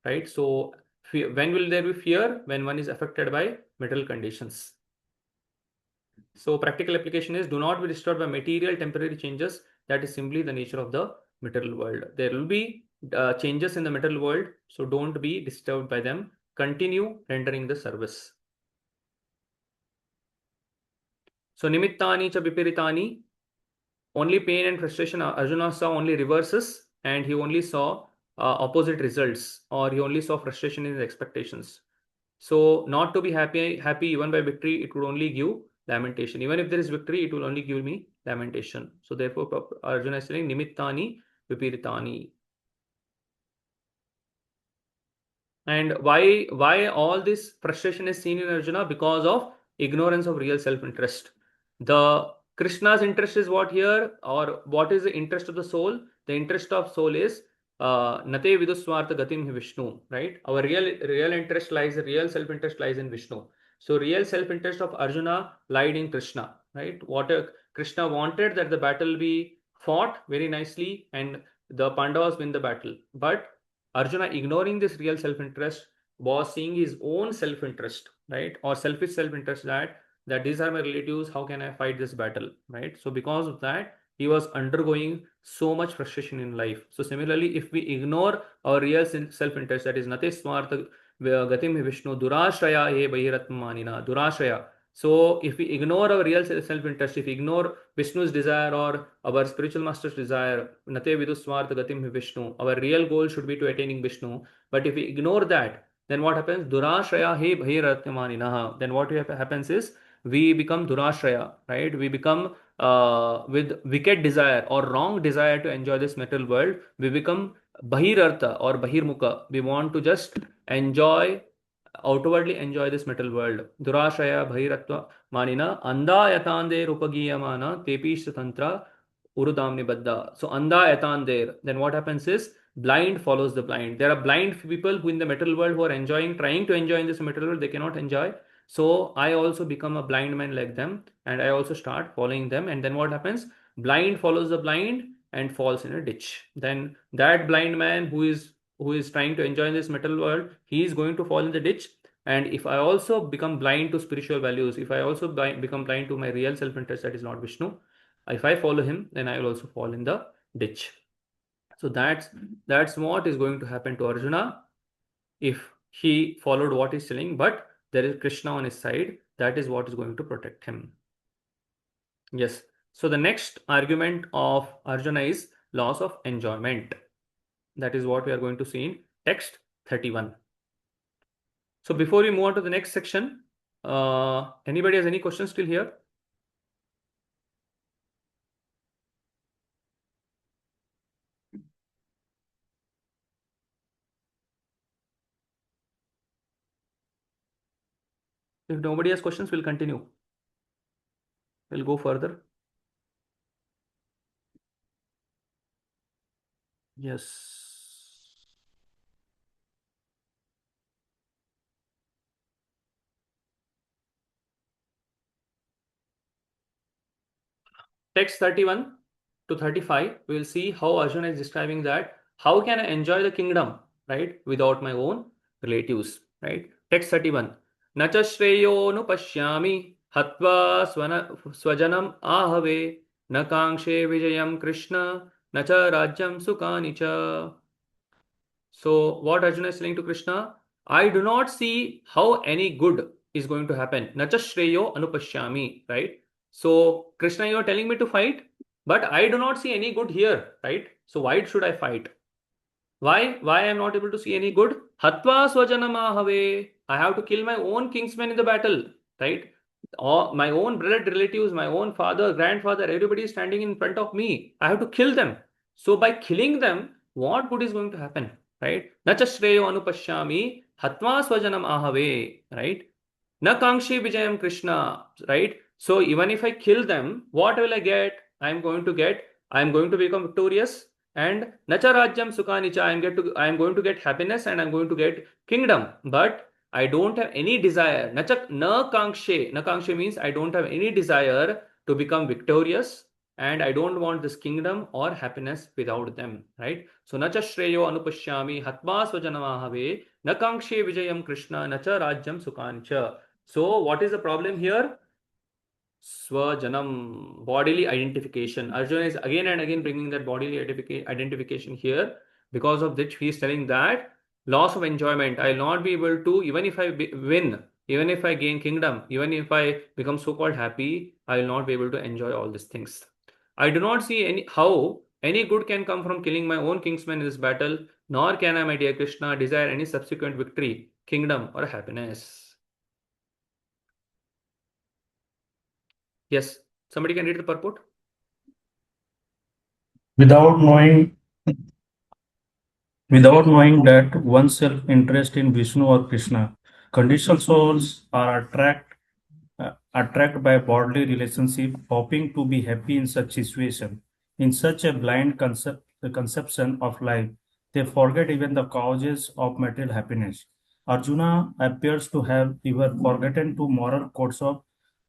right? So when will there be fear? When one is affected by material conditions. So practical application is do not be disturbed by material temporary changes. That is simply the nature of the material world. There will be changes in the material world. So don't be disturbed by them. Continue rendering the service. So nimittani cha viparitani. Only pain and frustration. Arjuna saw only reverses and he only saw opposite results, or he only saw frustration in his expectations. So not to be happy even by victory, it would only give lamentation. Even if there is victory, it will only give me lamentation. So therefore Arjuna is saying nimittani viparitani. And why all this frustration is seen in Arjuna? Because of ignorance of real self-interest. The Krishna's interest is what here, or what is the interest of the soul? The interest of soul is nate viduswartha gatim hi Vishnu, right? Our real interest lies, real self-interest lies in Vishnu. So real self-interest of Arjuna lied in Krishna, right? What Krishna wanted that the battle be fought very nicely and the Pandavas win the battle. But Arjuna, ignoring this real self-interest, was seeing his own self-interest, right? Or selfish self-interest that these are my relatives, how can I fight this battle, right? So because of that, he was undergoing so much frustration in life. So similarly, if we ignore our real self-interest, that is nate smartha gatim Vishnu durashraya he bahiratmanina durashraya. So if we ignore our real self-interest, if we ignore Vishnu's desire or our spiritual master's desire, nate viduswartha gatim Vishnu, our real goal should be to attaining Vishnu. But if we ignore that, then what happens? Durashraya he bahiratmanina. Then what happens is we become durashraya, right? We become with wicked desire or wrong desire to enjoy this material world. We become bahirartha or bahirmukha. We want to just enjoy, outwardly enjoy this material world. Durashraya bhahiratva manina anda yatande rupagiyamana tepish tantra urudamni baddha. So anda yatandir. Then what happens is blind follows the blind. There are blind people who in the material world who are enjoying, trying to enjoy in this material world, they cannot enjoy. So I also become a blind man like them, and I also start following them. And then what happens? Blind follows the blind and falls in a ditch. Then that blind man who is trying to enjoy this material world, he is going to fall in the ditch. And if I also become blind to spiritual values, if I also become blind to my real self-interest, that is not Vishnu, if I follow him, then I will also fall in the ditch. So that's what is going to happen to Arjuna if he followed what he's telling. But there is Krishna on his side. That is what is going to protect him. Yes. So the next argument of Arjuna is loss of enjoyment. That is what we are going to see in text 31. So before we move on to the next section, anybody has any questions still here? If nobody has questions, we'll continue. We'll go further. Yes. Text 31 to 35, we will see how Arjuna is describing that. How can I enjoy the kingdom, right, without my own relatives, right? Text 31. Nacha shreyo nu pashyami hatva swajanam ahave na kangshe vijayam Krishna nacha rajyam sukani cha. So what Arjuna is saying to Krishna, I do not see how any good is going to happen. Nacha shreyo anupashyami, right? So Krishna, you are telling me to fight, but I do not see any good here, right? So why should I fight? Why I am not able to see any good? Hatva swajanamahave. I have to kill my own kinsmen in the battle, right? Or my own blood relatives, my own father, grandfather, everybody is standing in front of me. I have to kill them. So by killing them, what good is going to happen, right? Nacha shreyo anupashyami hatva swajanam ahave, right? Na kankshi vijayam Krishna, right? So even if I kill them, what will I get? I am going to become victorious, and nacha rajyam sukanicha, I am going to get happiness, and I am going to get kingdom. But I don't have any desire. Na kangshe means I don't have any desire to become victorious, and I don't want this kingdom or happiness without them, right? So nacha shreyo anupashyami hatma swajanamahave na kangshe vijayam Krishna nacha rajyam sukanicha. So what is the problem here? Swajanam, bodily identification. Arjuna is again and again bringing that bodily identification here, because of which he is telling that loss of enjoyment. I will not be able to, even if I win, even if I gain kingdom, even if I become so-called happy, I will not be able to enjoy all these things. I do not see how any good can come from killing my own kinsmen in this battle, nor can I, my dear Krishna, desire any subsequent victory, kingdom, or happiness. Yes, somebody can read the purport. Without knowing that one's self-interest in Vishnu or Krishna, conditional souls are attracted by bodily relationship, hoping to be happy in such situation. In such a blind conception of life, they forget even the causes of material happiness. Arjuna appears to have even forgotten two moral codes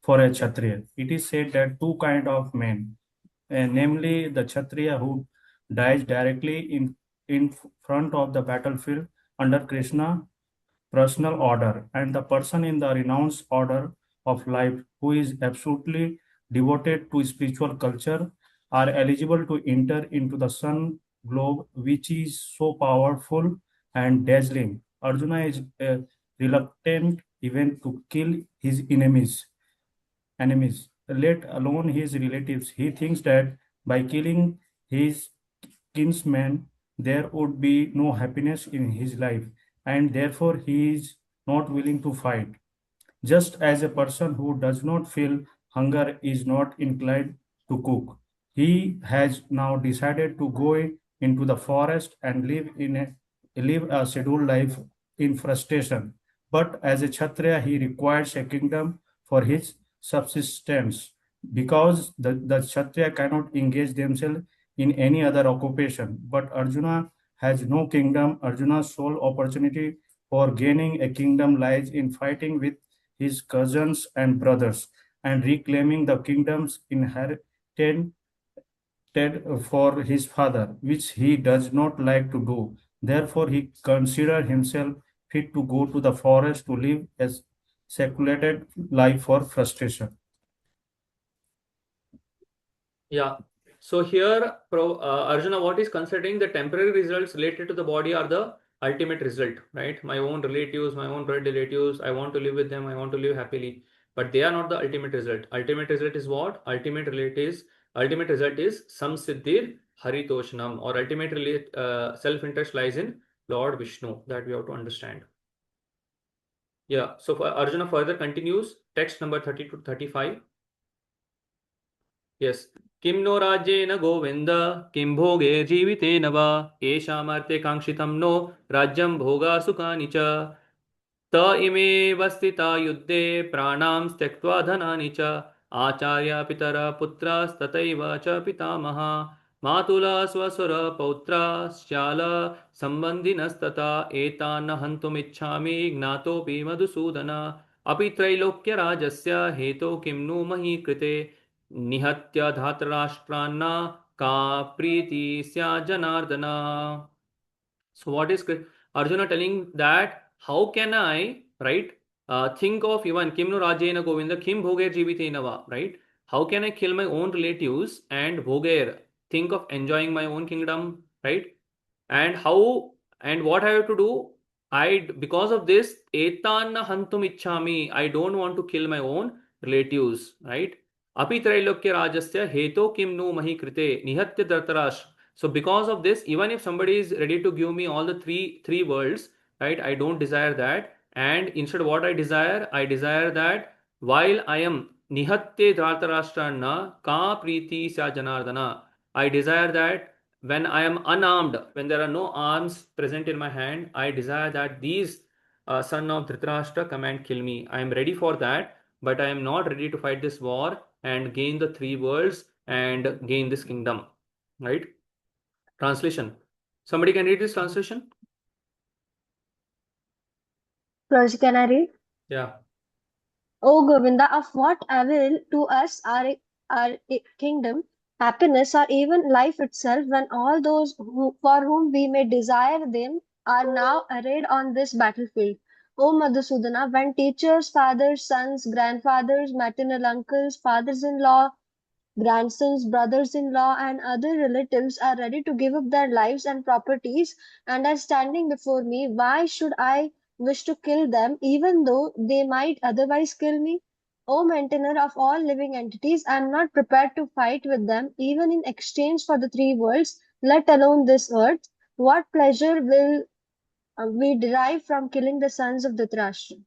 for a Kshatriya. It is said that two kind of men, namely the Kshatriya who dies directly in front of the battlefield under Krishna personal order, and the person in the renounced order of life who is absolutely devoted to spiritual culture, are eligible to enter into the sun globe, which is so powerful and dazzling. Arjuna is reluctant even to kill his enemies, let alone his relatives. He thinks that by killing his kinsman, there would be no happiness in his life, and therefore he is not willing to fight. Just as a person who does not feel hunger is not inclined to cook, he has now decided to go into the forest and live a scheduled life in frustration. But as a Kshatriya, he requires a kingdom for his subsistence, because the Kshatriya cannot engage themselves in any other occupation. But Arjuna has no kingdom. Arjuna's sole opportunity for gaining a kingdom lies in fighting with his cousins and brothers and reclaiming the kingdoms inherited for his father, which he does not like to do. Therefore, he considers himself fit to go to the forest to live a secluded life for frustration. Yeah. So here, Arjuna, what is considering the temporary results related to the body are the ultimate result, right? My own relatives, my own blood relatives, I want to live with them, I want to live happily, but they are not the ultimate result. Ultimate result is what? Ultimate result is samsiddhir haritoshnam, or ultimate self-interest lies in Lord Vishnu. That we have to understand. Yeah, so Arjuna further continues, text number 30 to 35. Yes. Kim no rajyena govinda, kim bhoge jivitena va, eshamarte kangshitam no, rajyam bhoga sukani cha. त इमेव स्थिता युद्धे प्राणां त्यक्त्वा धनानि च आचार्य पितरः पुत्रास्तथैव च पितामहा मातुला स्वसुर पौत्राश्चाल सम्बन्धिनस्तथा एतान् हन्तुमिच्छामि ज्ञातोऽपि मधुसूदन अपि त्रैलोक्यराजस्य हेतो किं नु मही कृते निहत्य धातराष्ट्रान्न का प्रीति स्यात् Janardan. So what is Arjuna telling that how can I, right, think of even Kim no Rajena Govinda, Kim Bhoger Jivitenava, right? How can I kill my own relatives and Bhoger, think of enjoying my own kingdom, right? And how and what I have to do? Because of this, Etanna Hantum Ichchami, I don't want to kill my own relatives, right? Api Trailokya Rajasya Heto Kim no Mahi Krite Nihatya Dhartarash. So because of this, even if somebody is ready to give me all the three worlds, right? I don't desire that. And instead, what I desire that while I am nihatye dhartarashtrana ka priti sya janardana, I desire that when I am unarmed, when there are no arms present in my hand, I desire that these son of Dhritarashtra come and kill me. I am ready for that, but I am not ready to fight this war and gain the three worlds and gain this kingdom, right? Translation. Somebody can read this translation? Raj, can I read? Yeah. O Govinda, of what avail to us our kingdom, happiness, or even life itself, when all those for whom we may desire them are now arrayed on this battlefield? O Madhusudana, when teachers, fathers, sons, grandfathers, maternal uncles, fathers-in-law, grandsons, brothers-in-law, and other relatives are ready to give up their lives and properties and are standing before me, why should I wish to kill them, even though they might otherwise kill me? O maintainer of all living entities, I am not prepared to fight with them, even in exchange for the three worlds, let alone this earth. What pleasure will we derive from killing the sons of Dhritarashtra?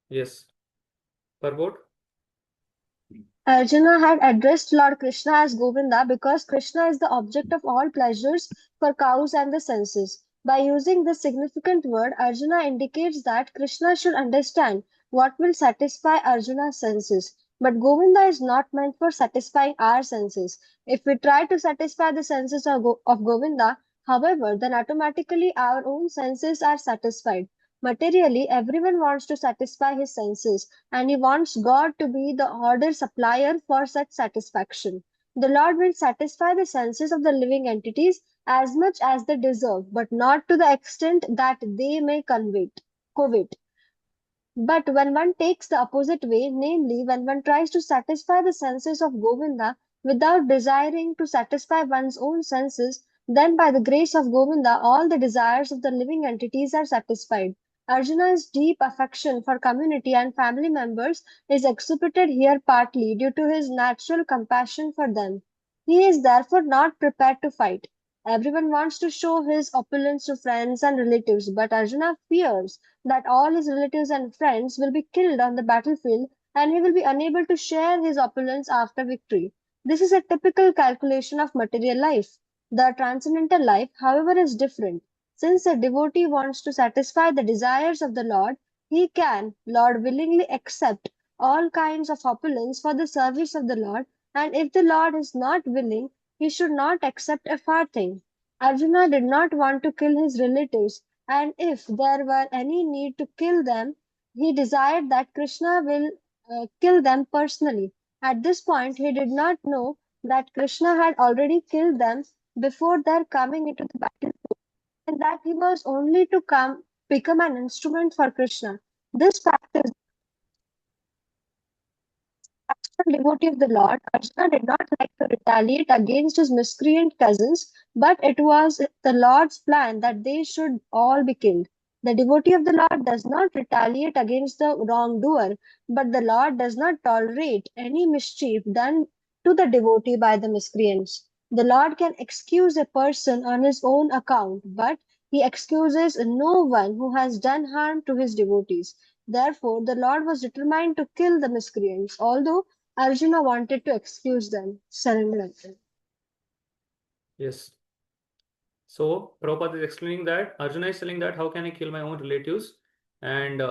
Yes. Purport. Arjuna had addressed Lord Krishna as Govinda because Krishna is the object of all pleasures for cows and the senses. By using this significant word, Arjuna indicates that Krishna should understand what will satisfy Arjuna's senses. But Govinda is not meant for satisfying our senses. If we try to satisfy the senses of Govinda, however, then automatically our own senses are satisfied. Materially, everyone wants to satisfy his senses, and he wants God to be the order supplier for such satisfaction. The Lord will satisfy the senses of the living entities as much as they deserve, but not to the extent that they may covet. But when one takes the opposite way, namely when one tries to satisfy the senses of Govinda without desiring to satisfy one's own senses, then by the grace of Govinda all the desires of the living entities are satisfied. Arjuna's deep affection for community and family members is exhibited here partly due to his natural compassion for them. He is therefore not prepared to fight. Everyone wants to show his opulence to friends and relatives, but Arjuna fears that all his relatives and friends will be killed on the battlefield and he will be unable to share his opulence after victory. This is a typical calculation of material life. The transcendental life, however, is different. Since a devotee wants to satisfy the desires of the Lord, he can, Lord, willingly accept all kinds of opulence for the service of the Lord, and if the Lord is not willing, he should not accept a farthing. Arjuna did not want to kill his relatives, and if there were any need to kill them, he desired that Krishna will kill them personally. At this point, he did not know that Krishna had already killed them before their coming into the battle, and that he was only to become an instrument for Krishna. This fact is a devotee of the Lord. Arjuna did not like to retaliate against his miscreant cousins, but it was the Lord's plan that they should all be killed. The devotee of the Lord does not retaliate against the wrongdoer, but the Lord does not tolerate any mischief done to the devotee by the miscreants. The Lord can excuse a person on his own account, but he excuses no one who has done harm to his devotees. Therefore, the Lord was determined to kill the miscreants, although Arjuna wanted to excuse them. Surrender. Yes. So Prabhupada is explaining that Arjuna is telling that how can I kill my own relatives? And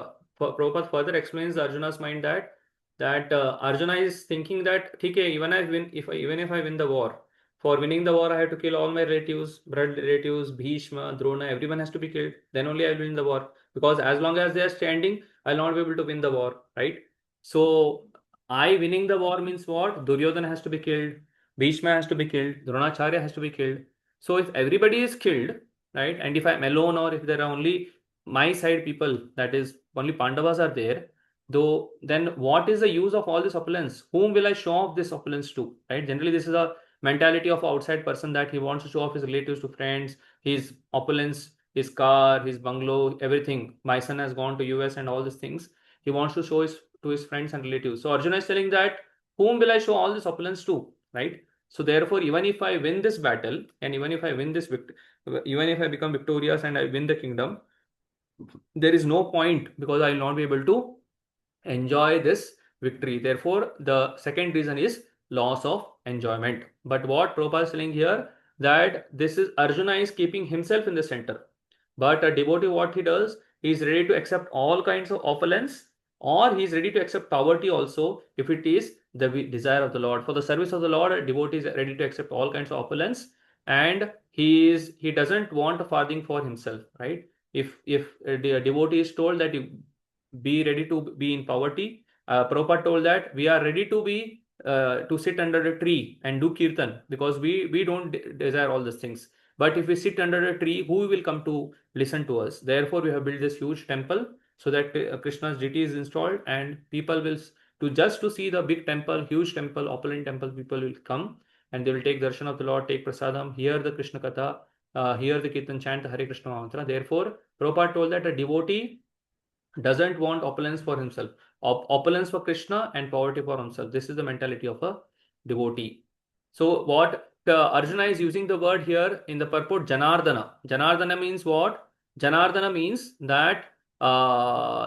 Prabhupada further explains Arjuna's mind that Arjuna is thinking that okay, even if I win the war, for winning the war I have to kill all my relatives, blood relatives, Bhishma, Drona, everyone has to be killed. Then only I will win the war. Because as long as they are standing, I'll not be able to win the war, right? So I winning the war means what? Duryodhana has to be killed, Bhishma has to be killed, Dronacharya has to be killed. So if everybody is killed, right, and if I'm alone or if there are only my side people, that is only Pandavas are there, though, then what is the use of all this opulence? Whom will I show off this opulence to, right? Generally, this is a mentality of outside person that he wants to show off his relatives to friends, his opulence, his car, his bungalow, everything. My son has gone to US and all these things. He wants to show his to his friends and relatives. So Arjuna is telling that whom will I show all this opulence to, right? So therefore, even if I win this battle, and even if I win this even if I become victorious and I win the kingdom, there is no point because I will not be able to enjoy this victory. Therefore, the second reason is loss of enjoyment. But what Prabhupada is telling here, that this is Arjuna is keeping himself in the center. But a devotee, what he does, he is ready to accept all kinds of opulence, or he is ready to accept poverty also if it is the desire of the Lord. For the service of the Lord, a devotee is ready to accept all kinds of opulence, and he doesn't want a farthing for himself, right? If a devotee is told that you be ready to be in poverty, Prabhupada told that we are ready to be to sit under a tree and do kirtan because we don't desire all these things. But if we sit under a tree, who will come to listen to us? Therefore, we have built this huge temple so that Krishna's deity is installed, and people will to just to see the big temple, huge temple, opulent temple. People will come and they will take darshan of the Lord, take prasadam, hear the Krishna katha, hear the kirtan, chant the Hare Krishna mantra. Therefore, Prabhupada told that a devotee doesn't want opulence for himself, opulence for Krishna and poverty for himself. This is the mentality of a devotee. So what Arjuna is using the word here in the purport Janardana. Janardana means what? Janardana means that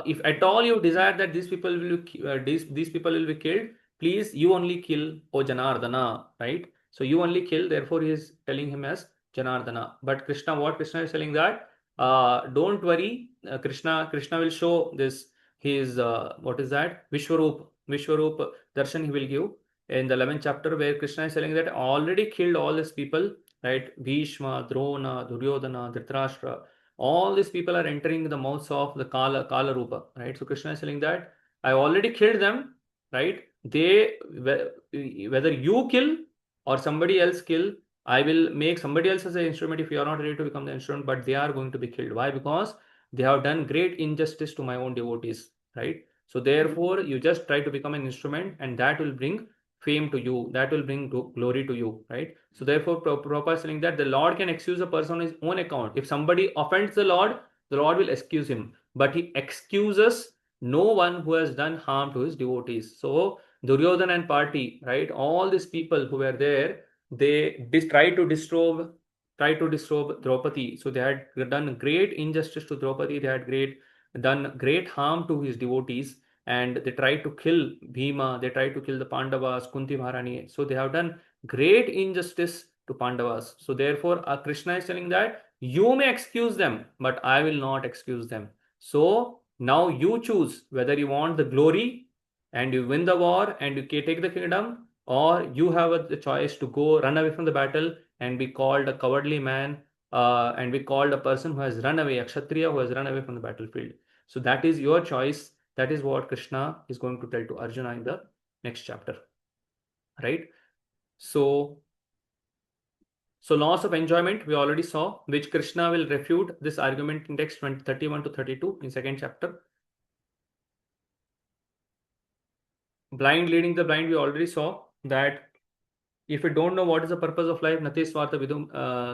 if at all you desire that these people will these people will be killed, please you only kill, O Janardana, right? So you only kill. Therefore, he is telling him as Janardana. But Krishna, what Krishna is telling that don't worry, Krishna will show this his what is that Vishwaroop darshan he will give in the 11th chapter, where Krishna is telling that I already killed all these people, right? Bhishma, Drona, Duryodhana, Dhritarashtra, all these people are entering the mouths of the Kala Rupa, right? So Krishna is telling that I already killed them, right? They whether you kill or somebody else kill, I will make somebody else as an instrument if you are not ready to become the instrument, but they are going to be killed. Why? Because they have done great injustice to my own devotees, right? So therefore, you just try to become an instrument, and that will bring fame to you. That will bring glory to you, right? So therefore, Prabhupada is saying that the Lord can excuse a person on his own account. If somebody offends the Lord will excuse him, but he excuses no one who has done harm to his devotees. So Duryodhana and party, right? All these people who were there, they try to disturb Draupadi. So they had done great injustice to Draupadi. They had done great harm to his devotees, and they tried to kill Bhima. They tried to kill the Pandavas, Kunti Maharani. So they have done great injustice to Pandavas. So therefore, Krishna is telling that you may excuse them, but I will not excuse them. So now you choose whether you want the glory and you win the war and you take the kingdom, or you have the choice to go run away from the battle and be called a cowardly man, and be called a person who has run away, a kshatriya who has run away from the battlefield. So that is your choice. That is what Krishna is going to tell to Arjuna in the next chapter, right? So loss of enjoyment we already saw, which Krishna will refute this argument in text 31 to 32 in second chapter. Blind leading the blind, we already saw that if we don't know what is the purpose of life, nati swartha vidum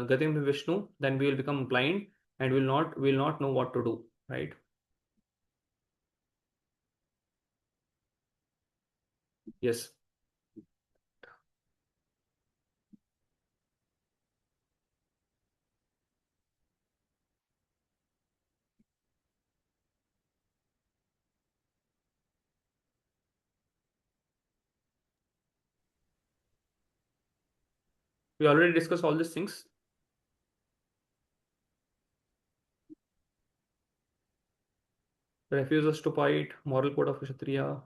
gatim Vishnu, then we will become blind and will not know what to do, right? Yes. We already discussed all these things. Refuses to fight, moral code of Kshatriya.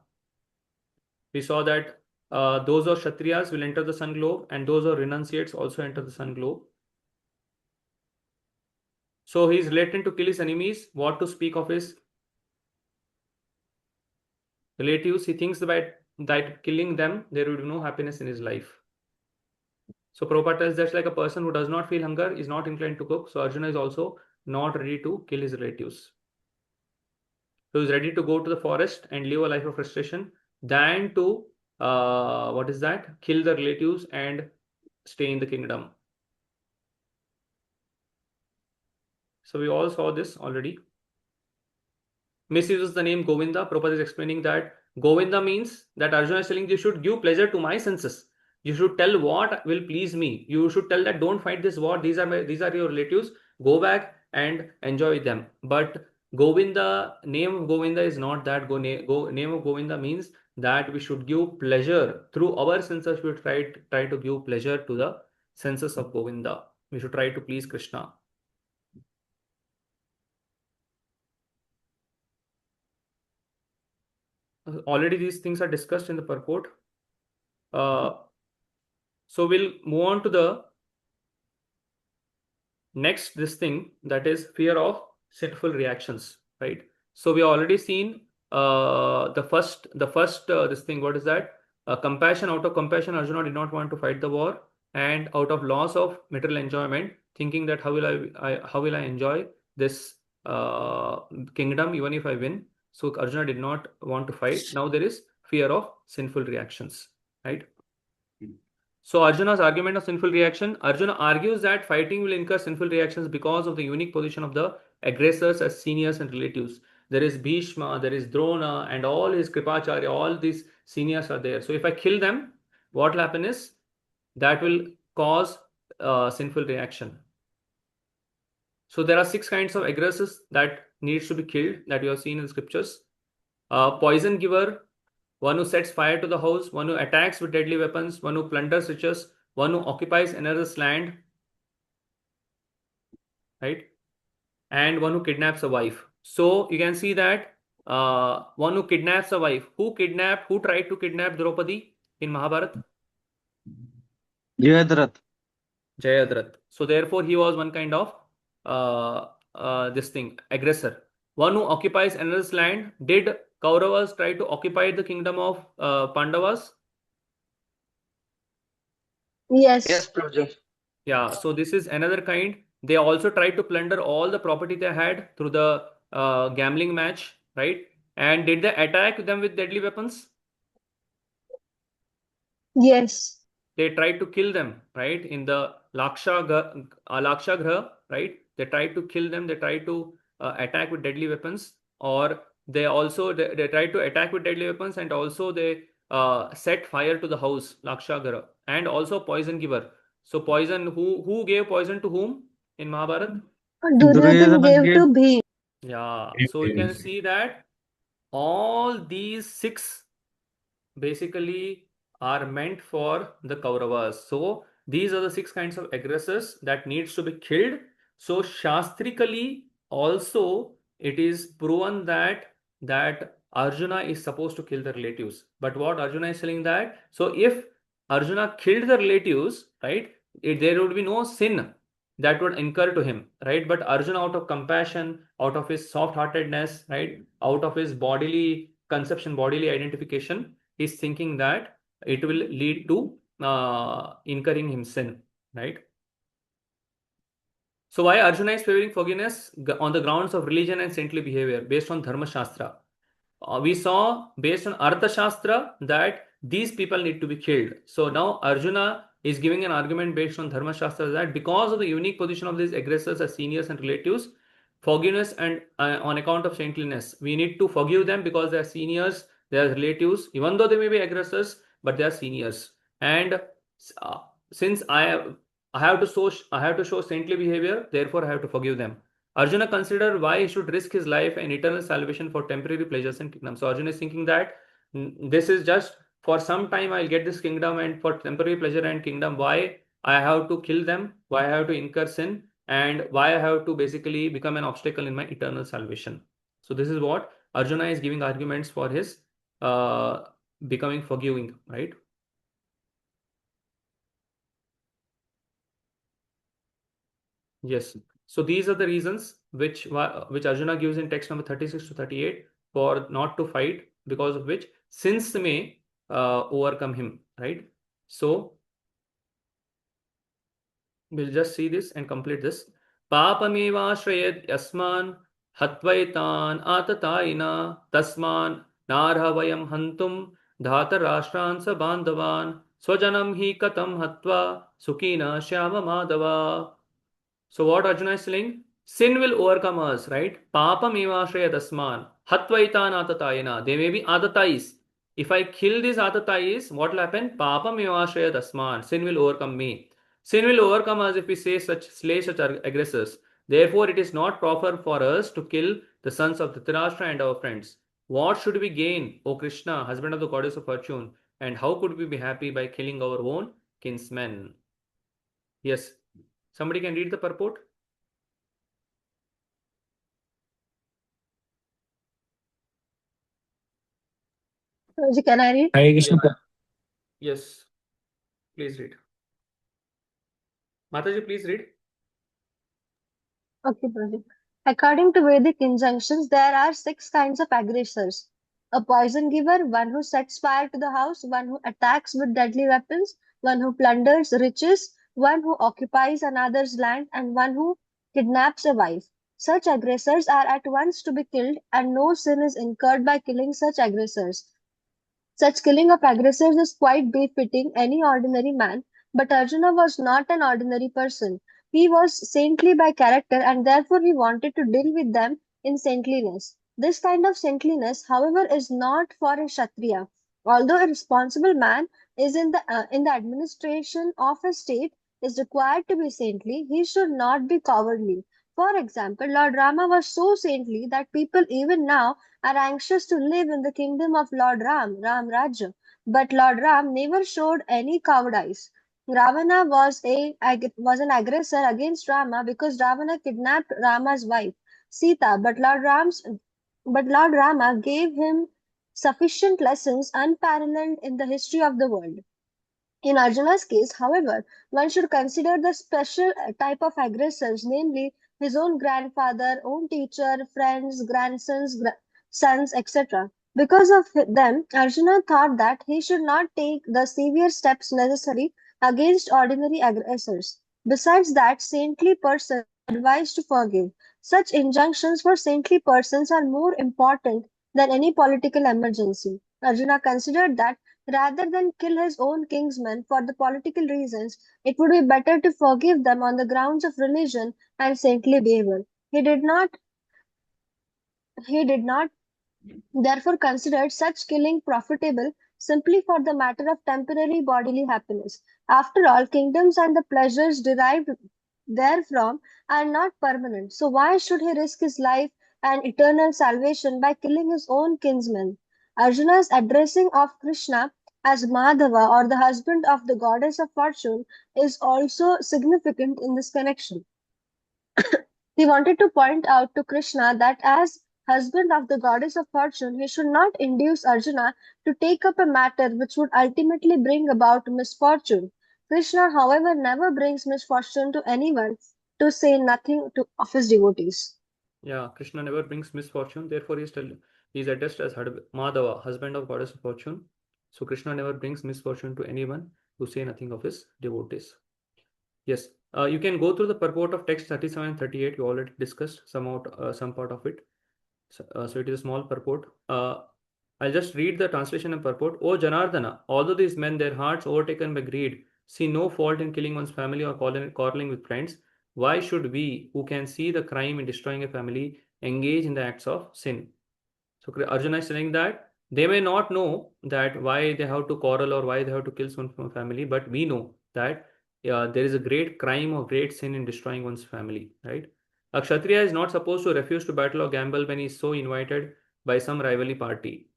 We saw that those who are Kshatriyas will enter the sun globe, and those who are renunciates also enter the sun globe. So he is reluctant to kill his enemies. What to speak of his relatives? He thinks that killing them, there will be no happiness in his life. So Prabhupada tells that's like a person who does not feel hunger is not inclined to cook. So Arjuna is also not ready to kill his relatives. So he's ready to go to the forest and live a life of frustration than to kill the relatives and stay in the kingdom. So we all saw this already. Misuses the name Govinda. Prabhupada is explaining that Govinda means that Arjuna is telling you should give pleasure to my senses. You should tell what will please me. You should tell that don't fight this war. These are your relatives. Go back and enjoy them. But Govinda, name of Govinda is not that. Name of Govinda means that we should give pleasure through our senses. We should try to give pleasure to the senses of Govinda. We should try to please Krishna. Already these things are discussed in the purport. So we'll move on to the next thing, that is fear of sinful reactions, right? So we already seen the first this thing. What is that? Compassion. Out of compassion, Arjuna did not want to fight the war, and out of loss of material enjoyment, thinking that how will I enjoy this kingdom even if I win? So Arjuna did not want to fight. Now there is fear of sinful reactions, right? So Arjuna's argument of sinful reaction, Arjuna argues that fighting will incur sinful reactions because of the unique position of the aggressors as seniors and relatives. There is Bhishma, there is Drona, and all his Kripacharya, all these seniors are there. So if I kill them, what will happen is that will cause sinful reaction. So there are 6 kinds of aggressors that needs to be killed that you have seen in the scriptures. Poison giver, one who sets fire to the house, one who attacks with deadly weapons, one who plunders riches, one who occupies another's land, right? And one who kidnaps a wife. So you can see that one who kidnaps a wife. Who tried to kidnap Draupadi in Mahabharata? Jayadratha. So therefore he was one kind of aggressor. One who occupies another's land. Did Kauravas try to occupy the kingdom of Pandavas? Yes. Yes, Prabhuji. Yeah, so this is another kind. They also tried to plunder all the property they had through the gambling match, right? And did they attack them with deadly weapons? Yes. They tried to kill them, right? In the Lakshagraha, right? They tried to kill them. They tried to attack with deadly weapons, or they tried to attack with deadly weapons, and also they set fire to the house, Lakshagraha, and also poison giver. So poison, who gave poison to whom in Mahabharata? Duryodhana gave to Bhim. Yeah, so you can see that all these 6 basically are meant for the Kauravas. So these are the 6 kinds of aggressors that needs to be killed. So shastrically also it is proven that Arjuna is supposed to kill the relatives. But what Arjuna is telling that, so if Arjuna killed the relatives, right, there would be no sin that would incur to him, right? But Arjuna, out of compassion, out of his soft-heartedness, right, out of his bodily conception, bodily identification, he's thinking that it will lead to incurring him sin, right? So why Arjuna is favoring forgiveness? On the grounds of religion and saintly behavior based on Dharma Shastra. We saw based on Artha Shastra that these people need to be killed. So now Arjuna is giving an argument based on Dharma Shastra that because of the unique position of these aggressors as seniors and relatives, forgiveness and on account of saintliness, we need to forgive them because they are seniors, they are relatives, even though they may be aggressors, but they are seniors. And since I have to show saintly behavior, therefore I have to forgive them. Arjuna considered why he should risk his life and eternal salvation for temporary pleasures and kingdom. So Arjuna is thinking that this is just for some time I'll get this kingdom, and for temporary pleasure and kingdom, why I have to kill them, why I have to incur sin, and why I have to basically become an obstacle in my eternal salvation. So this is what Arjuna is giving arguments for his becoming forgiving, right? Yes. So these are the reasons which Arjuna gives in text number 36 to 38 for not to fight, because of which sins may overcome him, right? So we'll just see this and complete this. Papamevashrayad yasman hatvaitan atataina tasman narha vayam hantum dhata rashtan sa bandhavan swajanam hi katam hatva sukina shyama madhava. So what Arjuna is saying? Sin will overcome us, right? Papam evashraya tasman. Hatvaitan atatayana. They may be atatais. If I kill these atatais, what will happen? Papam evashraya tasman. Sin will overcome me. Sin will overcome us if we slay such aggressors. Therefore, it is not proper for us to kill the sons of Dhritarashtra and our friends. What should we gain, O Krishna, husband of the goddess of fortune? And how could we be happy by killing our own kinsmen? Yes. Somebody can read the purport? Can I read? Hare Krishna. Yes. Please read. Mataji, please read. Okay, Prabhu. According to Vedic injunctions, there are 6 kinds of aggressors. A poison giver, one who sets fire to the house, one who attacks with deadly weapons, one who plunders riches, one who occupies another's land, and one who kidnaps a wife. Such aggressors are at once to be killed, and no sin is incurred by killing such aggressors. Such killing of aggressors is quite befitting any ordinary man, but Arjuna was not an ordinary person. He was saintly by character, and therefore he wanted to deal with them in saintliness. This kind of saintliness, however, is not for a Kshatriya. Although a responsible man is in the administration of a state is required to be saintly, he should not be cowardly. For example, Lord Rama was so saintly that people even now are anxious to live in the kingdom of Lord Ram Rajya. But Lord Ram never showed any cowardice. Ravana was an aggressor against Rama because Ravana kidnapped Rama's wife, Sita, but Lord Rama gave him sufficient lessons unparalleled in the history of the world. In Arjuna's case, however, one should consider the special type of aggressors, namely his own grandfather, own teacher, friends, grandsons, sons, etc. Because of them, Arjuna thought that he should not take the severe steps necessary against ordinary aggressors. Besides that, saintly persons are advised to forgive. Such injunctions for saintly persons are more important than any political emergency. Arjuna considered that rather than kill his own kinsmen for the political reasons, it would be better to forgive them on the grounds of religion and saintly behavior. He did not therefore consider such killing profitable simply for the matter of temporary bodily happiness. After all, kingdoms and the pleasures derived therefrom are not permanent. So why should he risk his life and eternal salvation by killing his own kinsmen? Arjuna's addressing of Krishna as Madhava or the husband of the goddess of fortune is also significant in this connection. He wanted to point out to Krishna that as husband of the goddess of fortune, he should not induce Arjuna to take up a matter which would ultimately bring about misfortune. Krishna, however, never brings misfortune to anyone, to say nothing of his devotees. Yeah, Krishna never brings misfortune. Therefore, he is addressed as Madhava, husband of goddess of fortune. So Krishna never brings misfortune to anyone, to say nothing of his devotees. Yes, you can go through the purport of text 37 and 38. You already discussed some part of it. So it is a small purport. I'll just read the translation and purport. O Janardana, although these men, their hearts overtaken by greed, see no fault in killing one's family or quarreling with friends, why should we, who can see the crime in destroying a family, engage in the acts of sin? So Arjuna is saying that they may not know that why they have to quarrel or why they have to kill someone from a family, but we know that there is a great crime or great sin in destroying one's family, right? A Kshatriya is not supposed to refuse to battle or gamble when he is so invited by some rival party.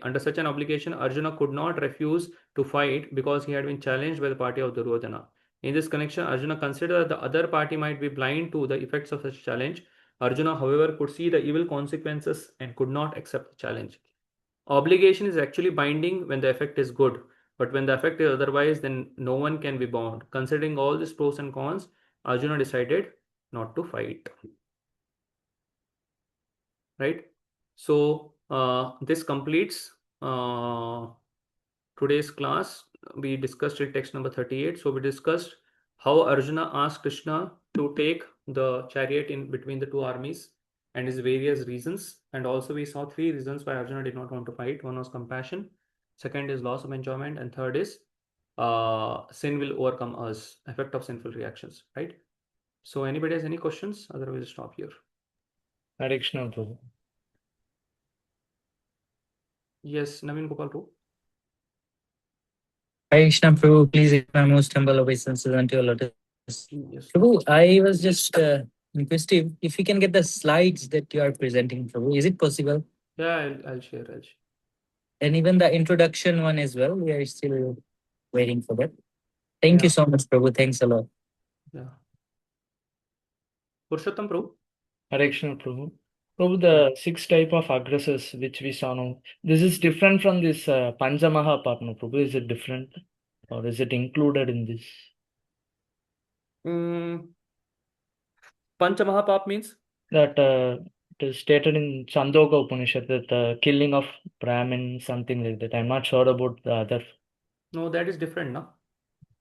Under such an obligation, Arjuna could not refuse to fight because he had been challenged by the party of Duryodhana. In this connection, Arjuna considered that the other party might be blind to the effects of such challenge. Arjuna, however, could see the evil consequences and could not accept the challenge. Obligation is actually binding when the effect is good, but when the effect is otherwise, then no one can be bound. Considering all these pros and cons, Arjuna decided not to fight. Right? So this completes today's class. We discussed till text number 38. So we discussed how Arjuna asked Krishna to take the chariot in between the two armies and his various reasons. And also we saw 3 reasons why Arjuna did not want to fight. One was compassion, second is loss of enjoyment, and third is sin will overcome us, effect of sinful reactions, right? So anybody has any questions? Otherwise, we'll stop here. Hare Krishna, Prabhu. Yes, Naveen Gopal Prabhu. Hare Krishna, Prabhu, please accept my most humble obeisances unto your lotus. Yes. Prabhu, I was just inquisitive if we can get the slides that you are presenting, Prabhu. Is it possible? Yeah, I'll share. And even the introduction one as well. We are still waiting for that. Thank you so much, Prabhu. Thanks a lot. Yeah. Purushottam Prabhu. Hare Krishna, Prabhu. Prabhu, the 6 type of aggressors which we saw now, this is different from this Panchamaha part, no, Prabhu? Is it different or is it included in this? Panchamahapap means? That it is stated in Chandogya Upanishad that killing of Brahmin, something like that. I'm not sure about the other. No, that is different, no?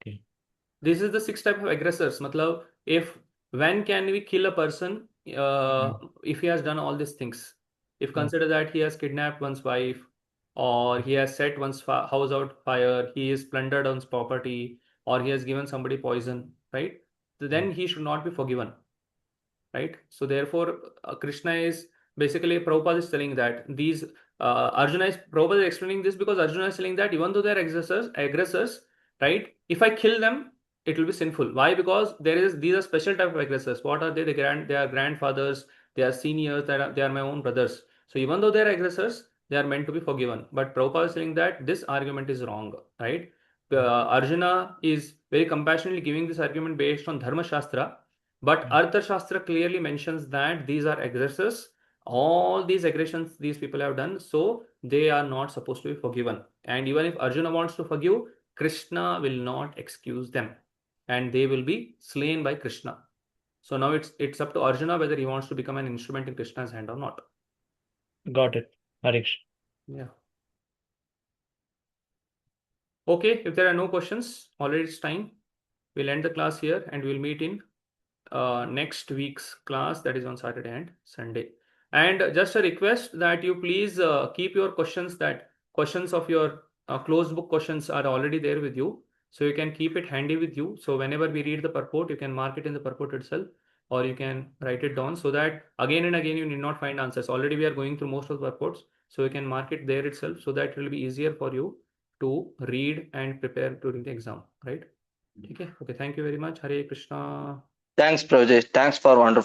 Okay. This is the 6 type of aggressors. Matlab, when can we kill a person if he has done all these things? If consider that he has kidnapped one's wife, or he has set one's house out fire, he has plundered one's property, or he has given somebody poison, right? So then he should not be forgiven, right? So therefore, Krishna is basically, Prabhupada is telling that these Prabhupada is explaining this because Arjuna is telling that even though they're aggressors, right? If I kill them, it will be sinful. Why? Because these are special type of aggressors. What are they? They are grandfathers, they are seniors, they are my own brothers. So even though they're aggressors, they are meant to be forgiven. But Prabhupada is saying that this argument is wrong, right? Arjuna is very compassionately giving this argument based on Dharma Shastra, but Artha Shastra clearly mentions that these are aggressors. All these aggressions these people have done, so they are not supposed to be forgiven. And even if Arjuna wants to forgive, Krishna will not excuse them, and they will be slain by Krishna. So now it's up to Arjuna whether he wants to become an instrument in Krishna's hand or not. Got it. Harish. Yeah. Okay, if there are no questions, already it's time. We'll end the class here and we'll meet in next week's class, that is on Saturday and Sunday. And just a request that you please keep your questions of your closed book questions are already there with you. So you can keep it handy with you. So whenever we read the purport, you can mark it in the purport itself, or you can write it down so that again and again you need not find answers. Already we are going through most of the purports. So you can mark it there itself so that it will be easier for you to read and prepare during the exam, right? Okay, thank you very much. Hare Krishna. Thanks, Prabhuji. Thanks for wonderful